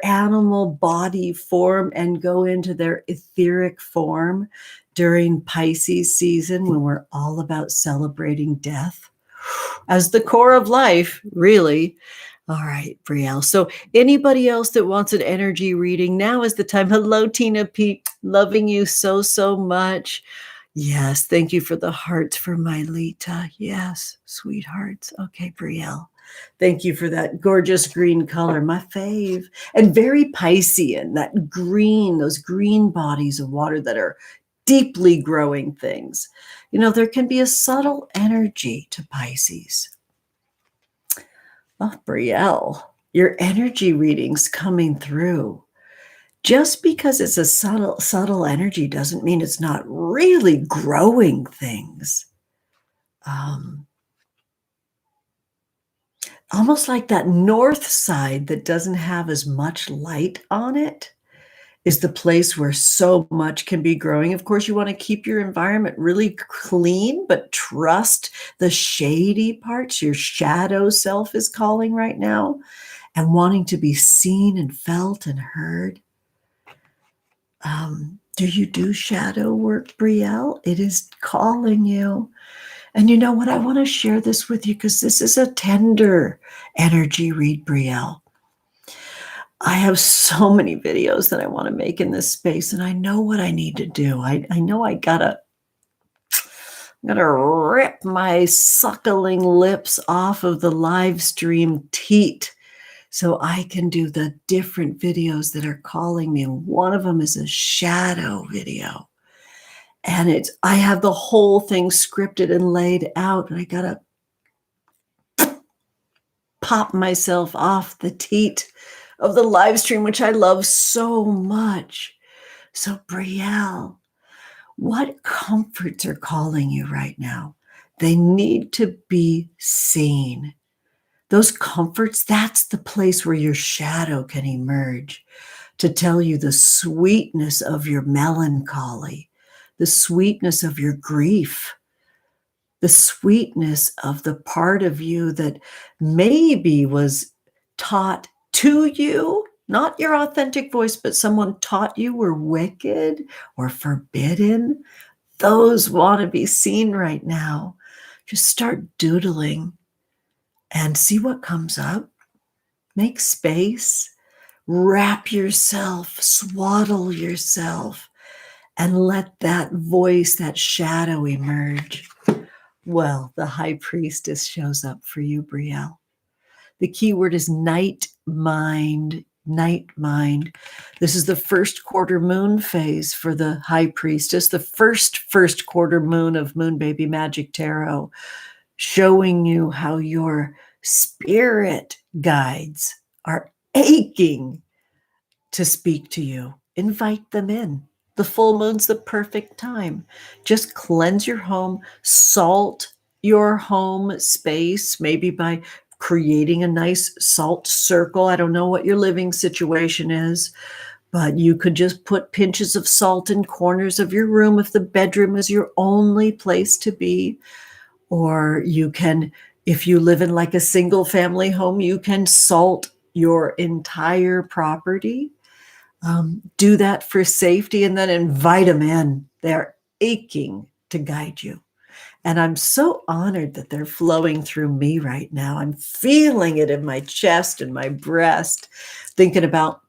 animal body form and go into their etheric form during Pisces season, when we're all about celebrating death as the core of life, really. All right, Brielle. So anybody else that wants an energy reading, now is the time. Hello, Tina P. Loving you so, so much. Yes, thank you for the hearts for Mylita. Yes, sweethearts. Okay, Brielle. Thank you for that gorgeous green color, my fave. And very Piscean, that green, those green bodies of water that are deeply growing things. You know, there can be a subtle energy to Pisces. Oh, Brielle, your energy reading's coming through. Just because it's a subtle energy doesn't mean it's not really growing things. Almost like that north side that doesn't have as much light on it is the place where so much can be growing. Of course, you want to keep your environment really clean, but trust the shady parts. Your shadow self is calling right now and wanting to be seen and felt and heard. Do you do shadow work, Brielle? It is calling you. And you know what? I want to share this with you because this is a tender energy read, Brielle. I have so many videos that I want to make in this space, and I know what I need to do. I know I'm gonna rip my suckling lips off of the live stream teat so I can do the different videos that are calling me. And one of them is a shadow video. And I have the whole thing scripted and laid out, and I gotta pop myself off the teat of the live stream, which I love so much. So, Brielle, what comforts are calling you right now? They need to be seen. Those comforts, that's the place where your shadow can emerge to tell you the sweetness of your melancholy, the sweetness of your grief, the sweetness of the part of you that maybe was taught to you, not your authentic voice, but someone taught you were wicked or forbidden. Those want to be seen right now. Just start doodling and see what comes up. Make space, wrap yourself, swaddle yourself, and let that voice, that shadow emerge. Well, the high priestess shows up for you, Brielle. The key word is night mind, night mind. This is the first quarter moon phase for the high priestess, the first quarter moon of Moon Baby Magic Tarot, showing you how your spirit guides are aching to speak to you. Invite them in. The full moon's the perfect time. Just cleanse your home, salt your home space, maybe by creating a nice salt circle. I don't know what your living situation is, but you could just put pinches of salt in corners of your room if the bedroom is your only place to be. Or you can, if you live in like a single family home, you can salt your entire property. Do that for safety and then invite them in. They're aching to guide you. And I'm so honored that they're flowing through me right now. I'm feeling it in my chest and my breast, thinking about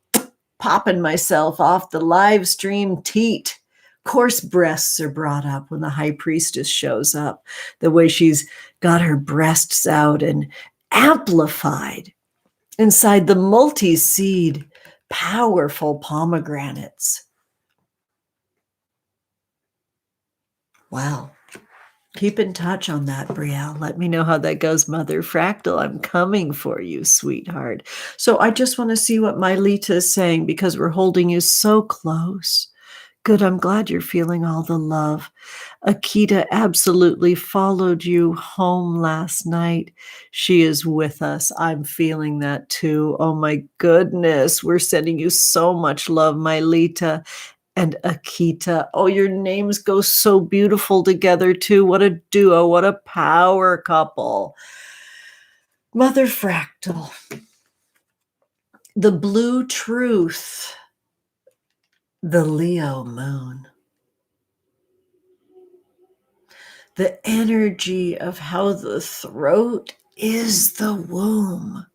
popping myself off the live stream teat. Of course, breasts are brought up when the high priestess shows up, the way she's got her breasts out and amplified inside the multi-seed powerful pomegranates. Wow. Keep in touch on that, Brielle. Let me know how that goes, Mother Fractal. I'm coming for you, sweetheart. So I just want to see what Mylita is saying because we're holding you so close. Good. I'm glad you're feeling all the love. Akita absolutely followed you home last night. She is with us. I'm feeling that too. Oh my goodness. We're sending you so much love, Mylita and Akita. Oh, your names go so beautiful together too. What a duo. What a power couple. Mother Fractal. The blue truth. The Leo moon. The energy of how the throat is the womb.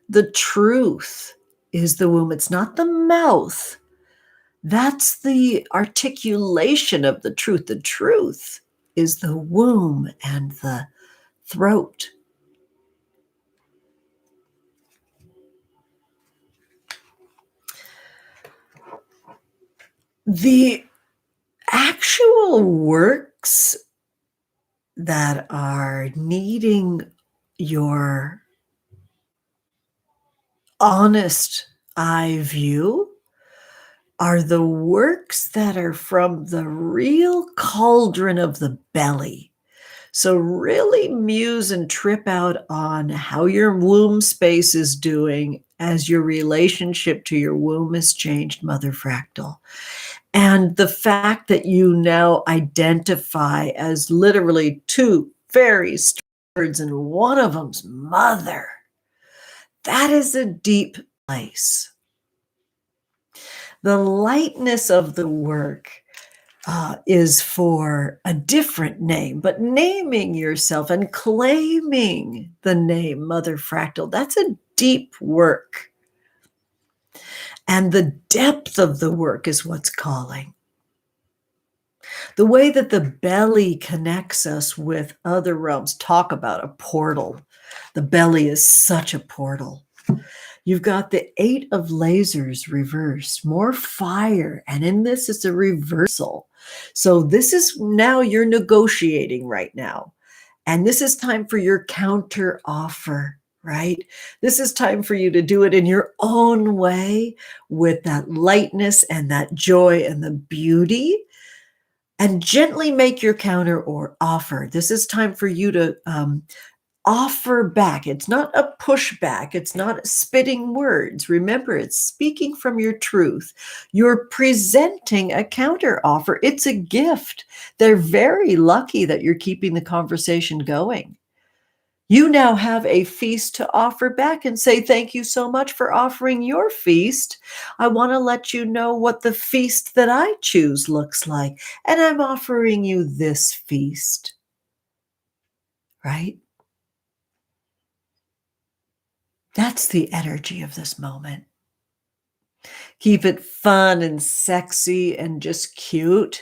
The truth is the womb. It's not the mouth. That's the articulation of the truth. The truth is the womb and the throat. The actual works that are needing your honest eye view are the works that are from the real cauldron of the belly. So really muse and trip out on how your womb space is doing as your relationship to your womb has changed, Mother Fractal. And the fact that you now identify as literally two very words and one of them's mother, that is a deep place. The lightness of the work is for a different name, but naming yourself and claiming the name Mother Fractal, that's a deep work. And the depth of the work is what's calling. The way that the belly connects us with other realms, talk about a portal. The belly is such a portal. You've got the 8 of lasers reversed, more fire. And in this, it's a reversal. So this is now you're negotiating right now. And this is time for your counter offer, right? This is time for you to do it in your own way with that lightness and that joy and the beauty, and gently make your counter or offer. This is time for you to offer back. It's not a pushback. It's not spitting words. Remember, it's speaking from your truth. You're presenting a counter offer. It's a gift. They're very lucky that you're keeping the conversation going. You now have a feast to offer back and say, thank you so much for offering your feast. I want to let you know what the feast that I choose looks like. And I'm offering you this feast, right? That's the energy of this moment. Keep it fun and sexy and just cute.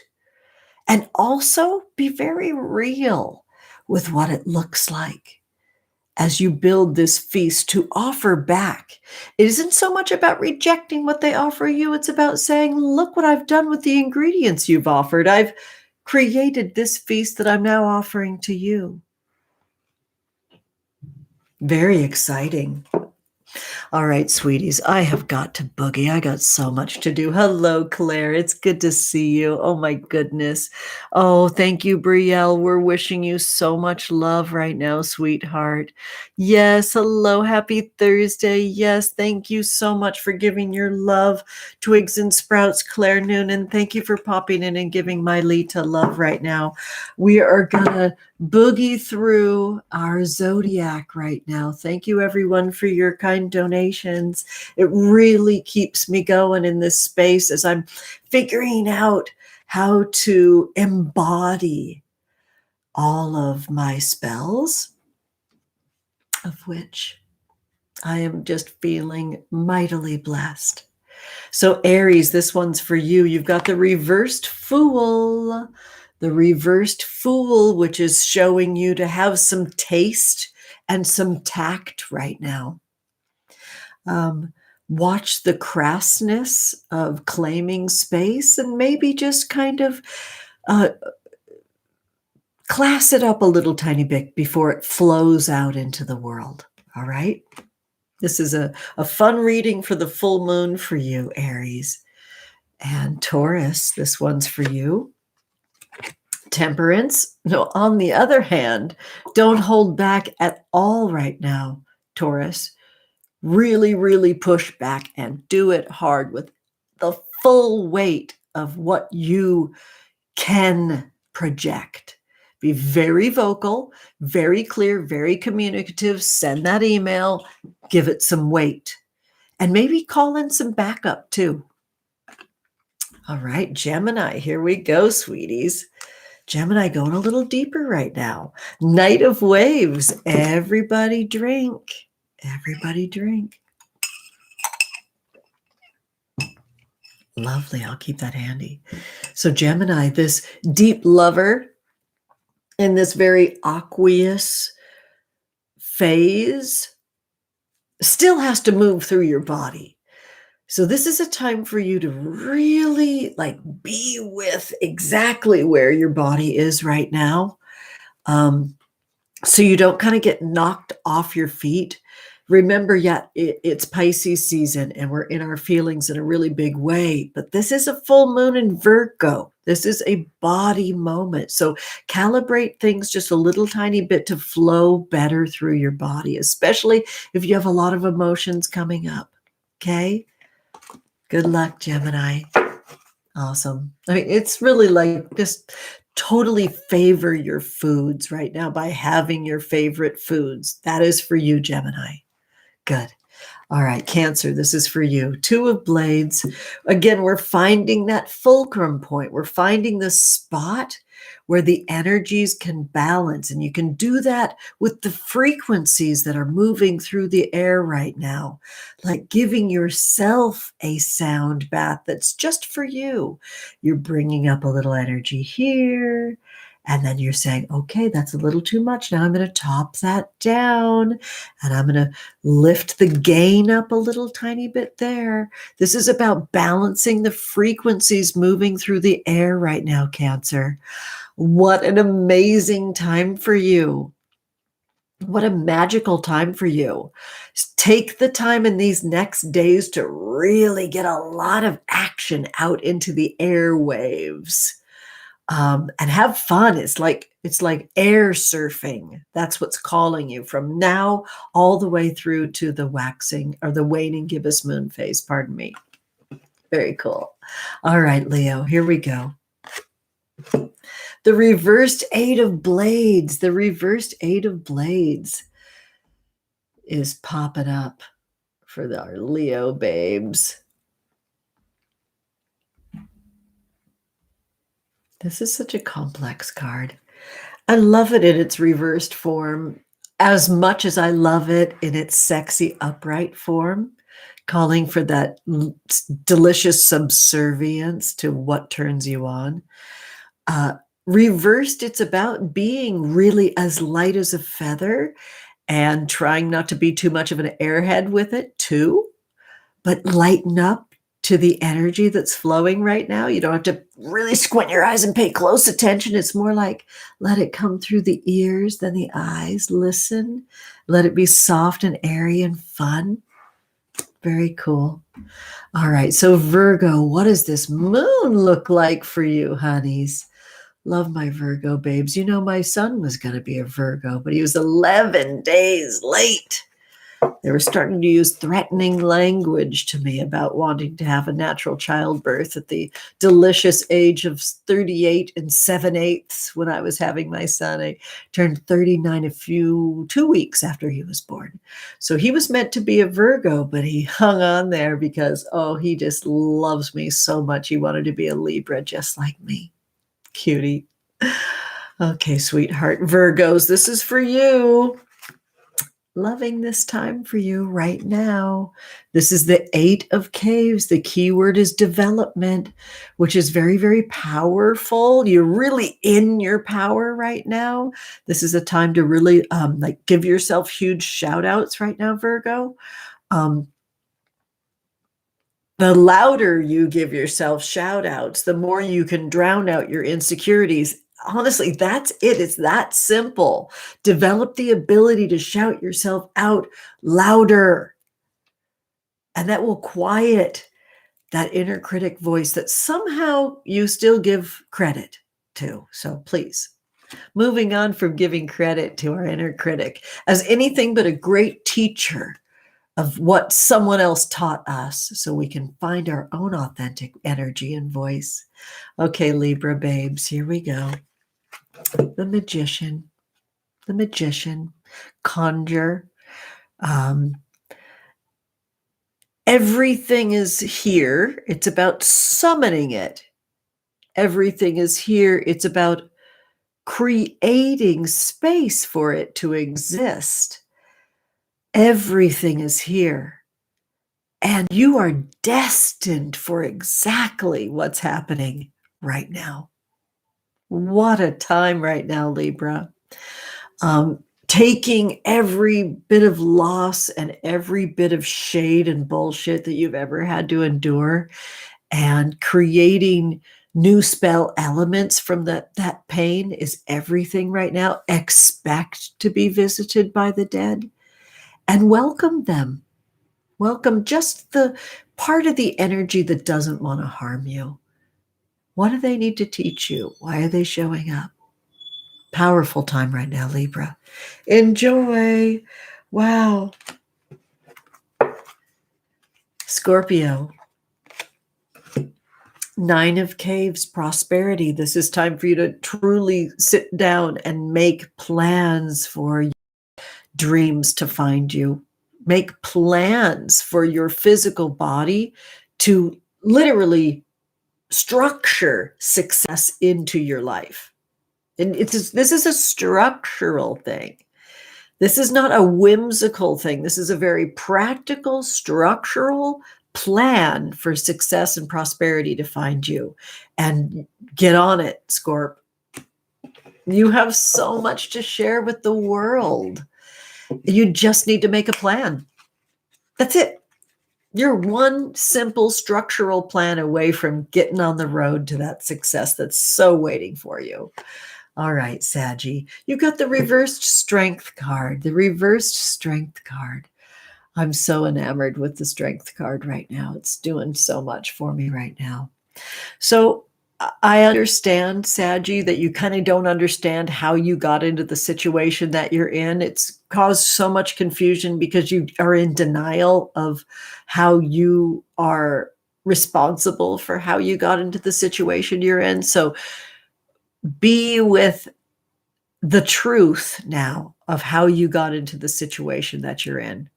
And also be very real with what it looks like as you build this feast to offer back. It isn't so much about rejecting what they offer you. It's about saying, look what I've done with the ingredients you've offered. I've created this feast that I'm now offering to you. Very exciting. All right, sweeties, I have got to boogie. I got so much to do. Hello, Claire. It's good to see you. Oh, my goodness. Oh, thank you, Brielle. We're wishing you so much love right now, sweetheart. Yes, hello. Happy Thursday. Yes, thank you so much for giving your love, Twigs and Sprouts, Claire Noonan. Thank you for popping in and giving my Lita love right now. We are going to boogie through our zodiac right now. Thank you, everyone, for your kind donations. It really keeps me going in this space as I'm figuring out how to embody all of my spells, of which I am just feeling mightily blessed. So Aries, this one's for you. You've got the reversed Fool. The reversed Fool, which is showing you to have some taste and some tact right now. Watch the crassness of claiming space and maybe just kind of class it up a little tiny bit before it flows out into the world. All right. This is a fun reading for the full moon for you, Aries. And Taurus, this one's for you. Temperance. No, on the other hand, don't hold back at all right now, Taurus. Really, really push back and do it hard with the full weight of what you can project. Be very vocal, very clear, very communicative. Send that email, give it some weight, and maybe call in some backup too. All right, Gemini, here we go, sweeties. Gemini going a little deeper right now. Night of Waves. Everybody drink. Everybody drink. Lovely. I'll keep that handy. So Gemini, this deep lover in this very aqueous phase, still has to move through your body. So this is a time for you to really be with exactly where your body is right now. So you don't kind of get knocked off your feet. Remember, it's Pisces season and we're in our feelings in a really big way, but this is a full moon in Virgo. This is a body moment. So calibrate things just a little tiny bit to flow better through your body, especially if you have a lot of emotions coming up. Okay? Good luck, Gemini. Awesome. I mean, it's really like just totally favor your foods right now by having your favorite foods. That is for you, Gemini. Good. All right, Cancer, this is for you. Two of Blades. Again, we're finding that fulcrum point. We're finding the spot where the energies can balance. And you can do that with the frequencies that are moving through the air right now, like giving yourself a sound bath that's just for you. You're bringing up a little energy here. And then you're saying, okay, that's a little too much. Now I'm going to top that down and I'm going to lift the gain up a little tiny bit there. This is about balancing the frequencies moving through the air right now, Cancer. What an amazing time for you. What a magical time for you. Take the time in these next days to really get a lot of action out into the airwaves. And have fun. It's like air surfing. That's what's calling you from now all the way through to the waxing or the waning gibbous moon phase. Pardon me. Very cool. All right, Leo, here we go. The reversed Eight of Blades. The reversed Eight of Blades is popping up for our Leo babes. This is such a complex card. I love it in its reversed form as much as I love it in its sexy upright form, calling for that delicious subservience to what turns you on. Reversed, it's about being really as light as a feather and trying not to be too much of an airhead with it too, but lighten up to the energy that's flowing right now. You don't have to really squint your eyes and pay close attention. It's more like let it come through the ears, then the eyes. Listen. Let it be soft and airy and fun. Very cool. All right. So Virgo, what does this moon look like for you, honeys? Love my Virgo babes. You know, my son was going to be a Virgo, but he was 11 days late. They were starting to use threatening language to me about wanting to have a natural childbirth at the delicious age of 38 and 7/8 when I was having my son. I turned 39 2 weeks after he was born. So he was meant to be a Virgo, but he hung on there because, oh, he just loves me so much. He wanted to be a Libra just like me. Cutie. Okay, sweetheart. Virgos, this is for you. Loving this time for you right now. This is the Eight of Caves. The key word is development, which is very, very powerful. You're really in your power right now. This is a time to really like give yourself huge shout outs right now, Virgo. The louder you give yourself shout outs, the more you can drown out your insecurities. Honestly, that's it. It's that simple. Develop the ability to shout yourself out louder. And that will quiet that inner critic voice that somehow you still give credit to. So please, moving on from giving credit to our inner critic as anything but a great teacher of what someone else taught us so we can find our own authentic energy and voice. Okay, Libra babes, here we go. The magician, conjure. Everything is here. It's about summoning it. Everything is here. It's about creating space for it to exist. Everything is here. And you are destined for exactly what's happening right now. What a time right now, Libra. Taking every bit of loss and every bit of shade and bullshit that you've ever had to endure and creating new spell elements from that pain is everything right now. Expect to be visited by the dead and welcome them. Welcome just the part of the energy that doesn't want to harm you. What do they need to teach you? Why are they showing up? Powerful time right now, Libra. Enjoy. Wow. Scorpio. 9 of Caves, prosperity. This is time for you to truly sit down and make plans for dreams to find you. Make plans for your physical body to literally structure success into your life. And this is a structural thing. This is not a whimsical thing. This is a very practical, structural plan for success and prosperity to find you. And get on it, Scorp. You have so much to share with the world. You just need to make a plan. That's it. You're one simple structural plan away from getting on the road to that success that's so waiting for you. All right, Saggy, you got the reversed strength card, the reversed strength card. I'm so enamored with the strength card right now. It's doing so much for me right now. So I understand, Saggy, that you kind of don't understand how you got into the situation that you're in. It's caused so much confusion because you are in denial of how you are responsible for how you got into the situation you're in. So be with the truth now of how you got into the situation that you're in.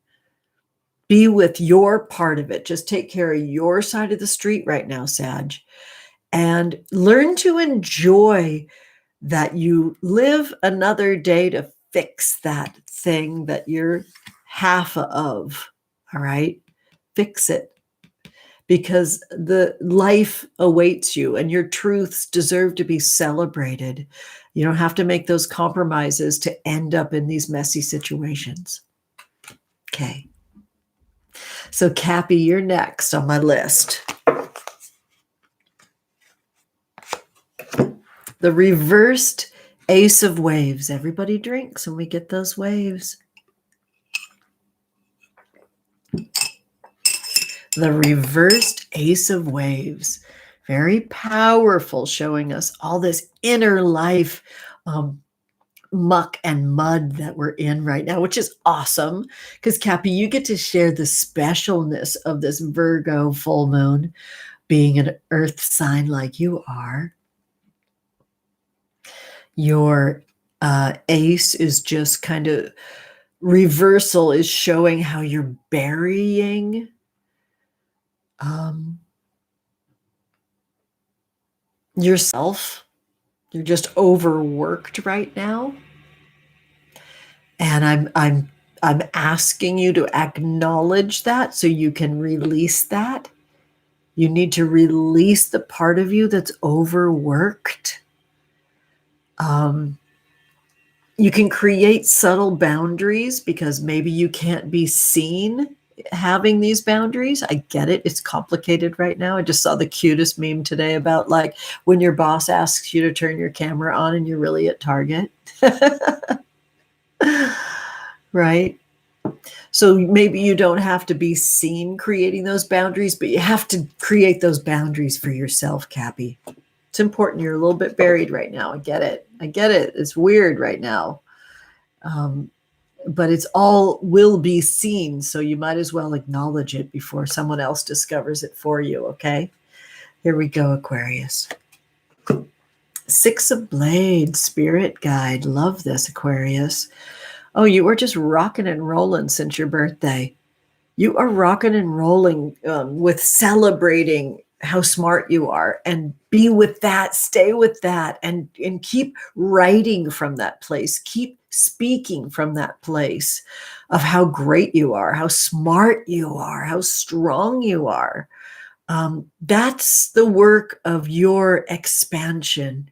Be with your part of it. Just take care of your side of the street right now, Sag. And learn to enjoy that you live another day to fix that thing that you're half of. All right? Fix it. Because the life awaits you and your truths deserve to be celebrated. You don't have to make those compromises to end up in these messy situations. Okay. So, Cappy, you're next on my list. The reversed Ace of Waves. Everybody drinks when we get those waves. The reversed Ace of Waves. Very powerful, showing us all this inner life muck and mud that we're in right now, which is awesome. Because, Cappy, you get to share the specialness of this Virgo full moon, being an earth sign like you are. Your ace is just kind of reversal, is showing how you're burying yourself. You're just overworked right now. And I'm asking you to acknowledge that so you can release that. You need to release the part of you that's overworked. You can create subtle boundaries because maybe you can't be seen having these boundaries. I get it. It's complicated right now. I just saw the cutest meme today about like when your boss asks you to turn your camera on and you're really at Target. Right? So maybe you don't have to be seen creating those boundaries, but you have to create those boundaries for yourself, Cappy. It's important. You're a little bit buried right now. I get it. I get it. It's weird right now. But it's all will be seen. So you might as well acknowledge it before someone else discovers it for you. Okay. Here we go, Aquarius. 6 of Blades, Spirit Guide. Love this, Aquarius. Oh, you were just rocking and rolling since your birthday. You are rocking and rolling with celebrating how smart you are, and be with that, stay with that, and keep writing from that place. Keep speaking from that place of how great you are, how smart you are, how strong you are. That's the work of your expansion,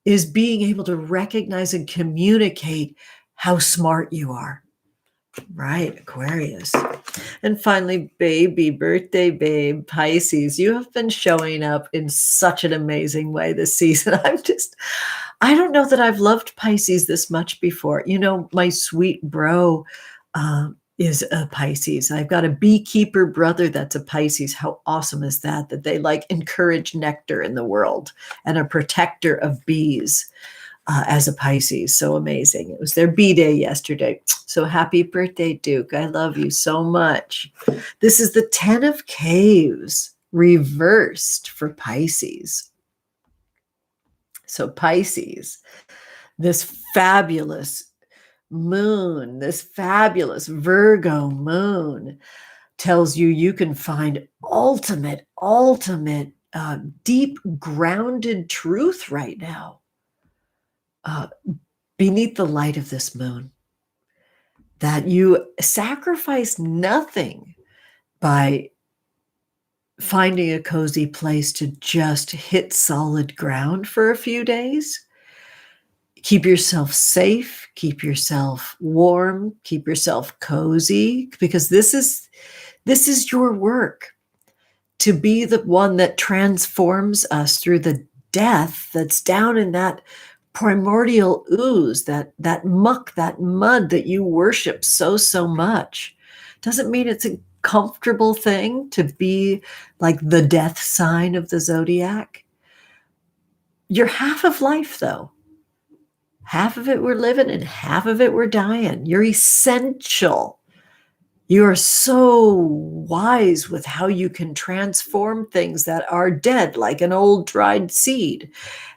is being able to recognize and communicate how smart you are. Right, Aquarius. And finally, baby, birthday babe, Pisces. You have been showing up in such an amazing way this season. I don't know that I've loved Pisces this much before. You know, my sweet bro is a Pisces. I've got a beekeeper brother that's a Pisces. How awesome is that? That they like encourage nectar in the world, and a protector of bees as a Pisces. So amazing. It was their bee day yesterday. So happy birthday, Duke. I love you so much. This is the 10 of Caves reversed for Pisces. So Pisces, this fabulous moon, this fabulous Virgo moon, tells you you can find ultimate, deep grounded truth right now beneath the light of this moon. That you sacrifice nothing by finding a cozy place to just hit solid ground for a few days. Keep yourself safe, keep yourself warm, keep yourself cozy, because this is your work, to be the one that transforms us through the death that's down in that primordial ooze, that muck, that mud that you worship so much. Doesn't mean it's a comfortable thing to be like the death sign of the zodiac. You're half of life, though. Half of it we're living and half of it we're dying. You're essential. You are so wise with how you can transform things that are dead, like an old dried seed.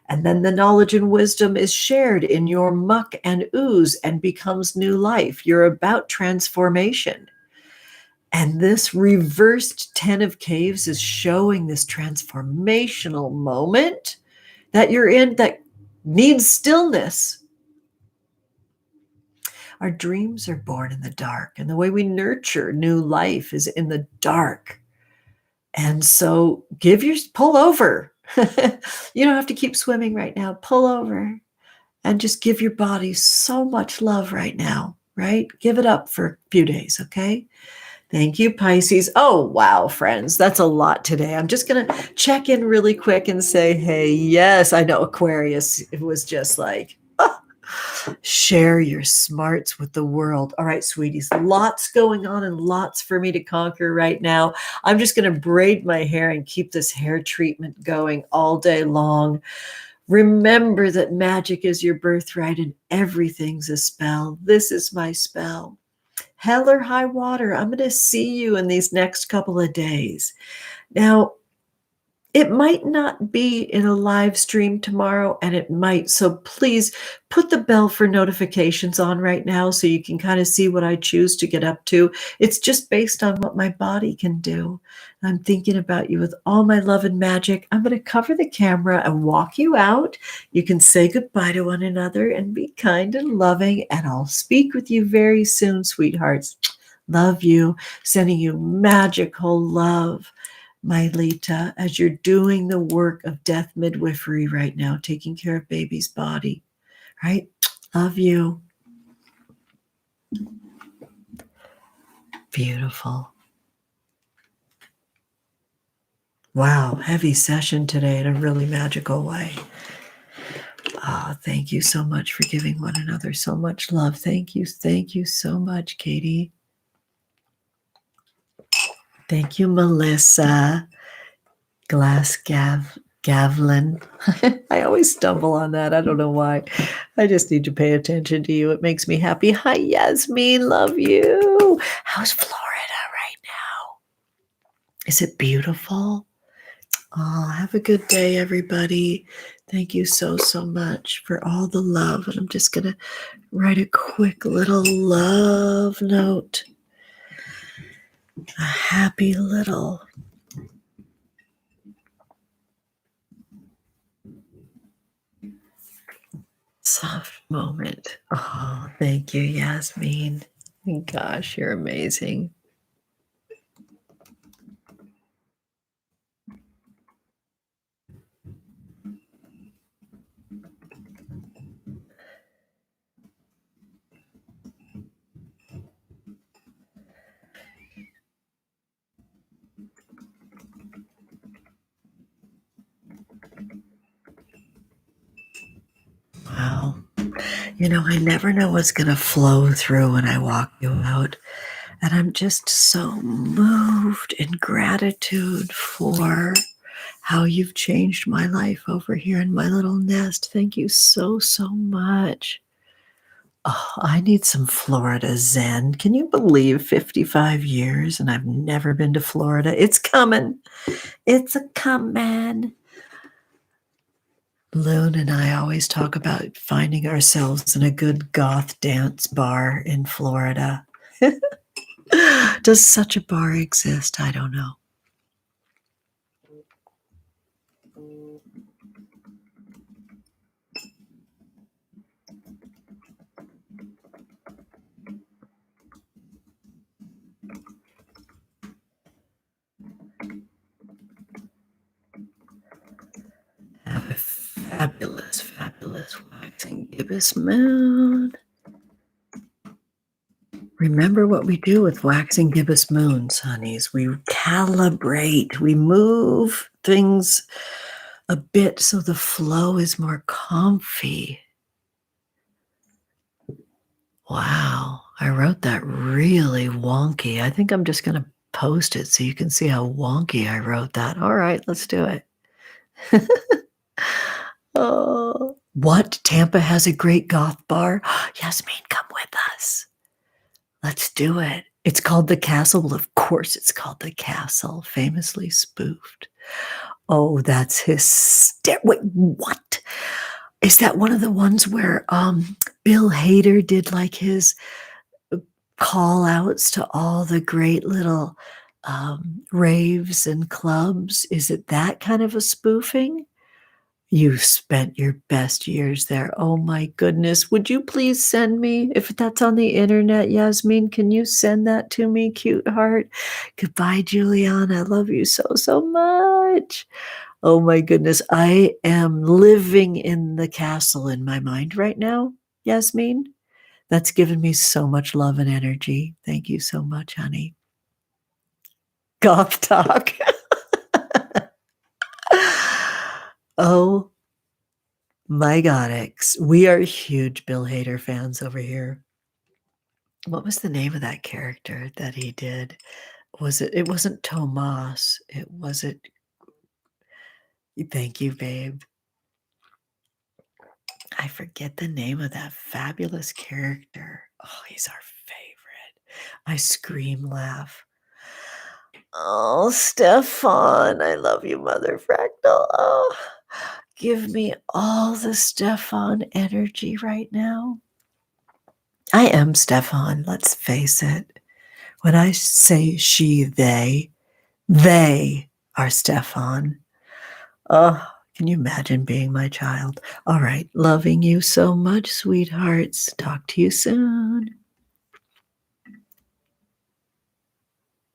And then the knowledge and wisdom is shared in your muck and ooze and becomes new life. You're about transformation. And this reversed 10 of Caves is showing this transformational moment that you're in that needs stillness. Our dreams are born in the dark, and the way we nurture new life is in the dark. And so pull over. You don't have to keep swimming right now. Pull over and just give your body so much love right now, right? Give it up for a few days, okay? Thank you, Pisces. Oh, wow, friends. That's a lot today. I'm just going to check in really quick and say, hey, yes, I know Aquarius. It was just like, share your smarts with the world. All right, sweeties, lots going on and lots for me to conquer right now. I'm just going to braid my hair and keep this hair treatment going all day long. Remember that magic is your birthright and everything's a spell. This is my spell. Hell or high water, I'm going to see you in these next couple of days. Now, it might not be in a live stream tomorrow, and it might. So please put the bell for notifications on right now so you can kind of see what I choose to get up to. It's just based on what my body can do. I'm thinking about you with all my love and magic. I'm going to cover the camera and walk you out. You can say goodbye to one another and be kind and loving, and I'll speak with you very soon, sweethearts. Love you. Sending you magical love, my Lita, as you're doing the work of death midwifery right now, taking care of baby's body, right? Love you. Beautiful. Wow, heavy session today in a really magical way. Oh, thank you so much for giving one another so much love. Thank you so much, Katie. Thank you, Melissa. Gavlin. I always stumble on that. I don't know why. I just need to pay attention to you. It makes me happy. Hi, Yasmin. Love you. How's Florida right now? Is it beautiful? Oh, have a good day, everybody. Thank you so much for all the love. And I'm just going to write a quick little love note. A happy little soft moment. Oh, thank you, Yasmin. Gosh, you're amazing. Wow. You know, I never know what's going to flow through when I walk you out. And I'm just so moved in gratitude for how you've changed my life over here in my little nest. Thank you so, so much. Oh, I need some Florida Zen. Can you believe 55 years and I've never been to Florida? It's coming. It's a coming. Loon and I always talk about finding ourselves in a good goth dance bar in Florida. Does such a bar exist? I don't know. Have a fabulous, fabulous waxing gibbous moon. Remember what we do with waxing gibbous moons, honeys. We calibrate, we move things a bit so the flow is more comfy. Wow, I wrote that really wonky. I think I'm just going to post it so you can see how wonky I wrote that. All right, let's do it. Oh, what? Tampa has a great goth bar? Yasmin, come with us. Let's do it. It's called The Castle. Well, of course it's called The Castle, famously spoofed. Oh, that's hysterical. Wait, what? Is that one of the ones where Bill Hader did like his call outs to all the great little raves and clubs? Is it that kind of a spoofing? You spent your best years there. Oh my goodness. Would you please send me, if that's on the internet, Yasmin, can you send that to me, cute heart? Goodbye, Juliana. I love you so, so much. Oh my goodness. I am living in the castle in my mind right now, Yasmin. That's given me so much love and energy. Thank you so much, honey. Goth talk. Oh my God, we are huge Bill Hader fans over here. What was the name of that character that he did? It wasn't Tomas. Thank you, babe. I forget the name of that fabulous character. Oh, he's our favorite. I scream laugh. Oh, Stefan, I love you, Mother Fractal. Oh, give me all the Stefan energy right now. I am Stefan, let's face it. When I say she, they are Stefan. Oh, can you imagine being my child? All right, loving you so much, sweethearts. Talk to you soon.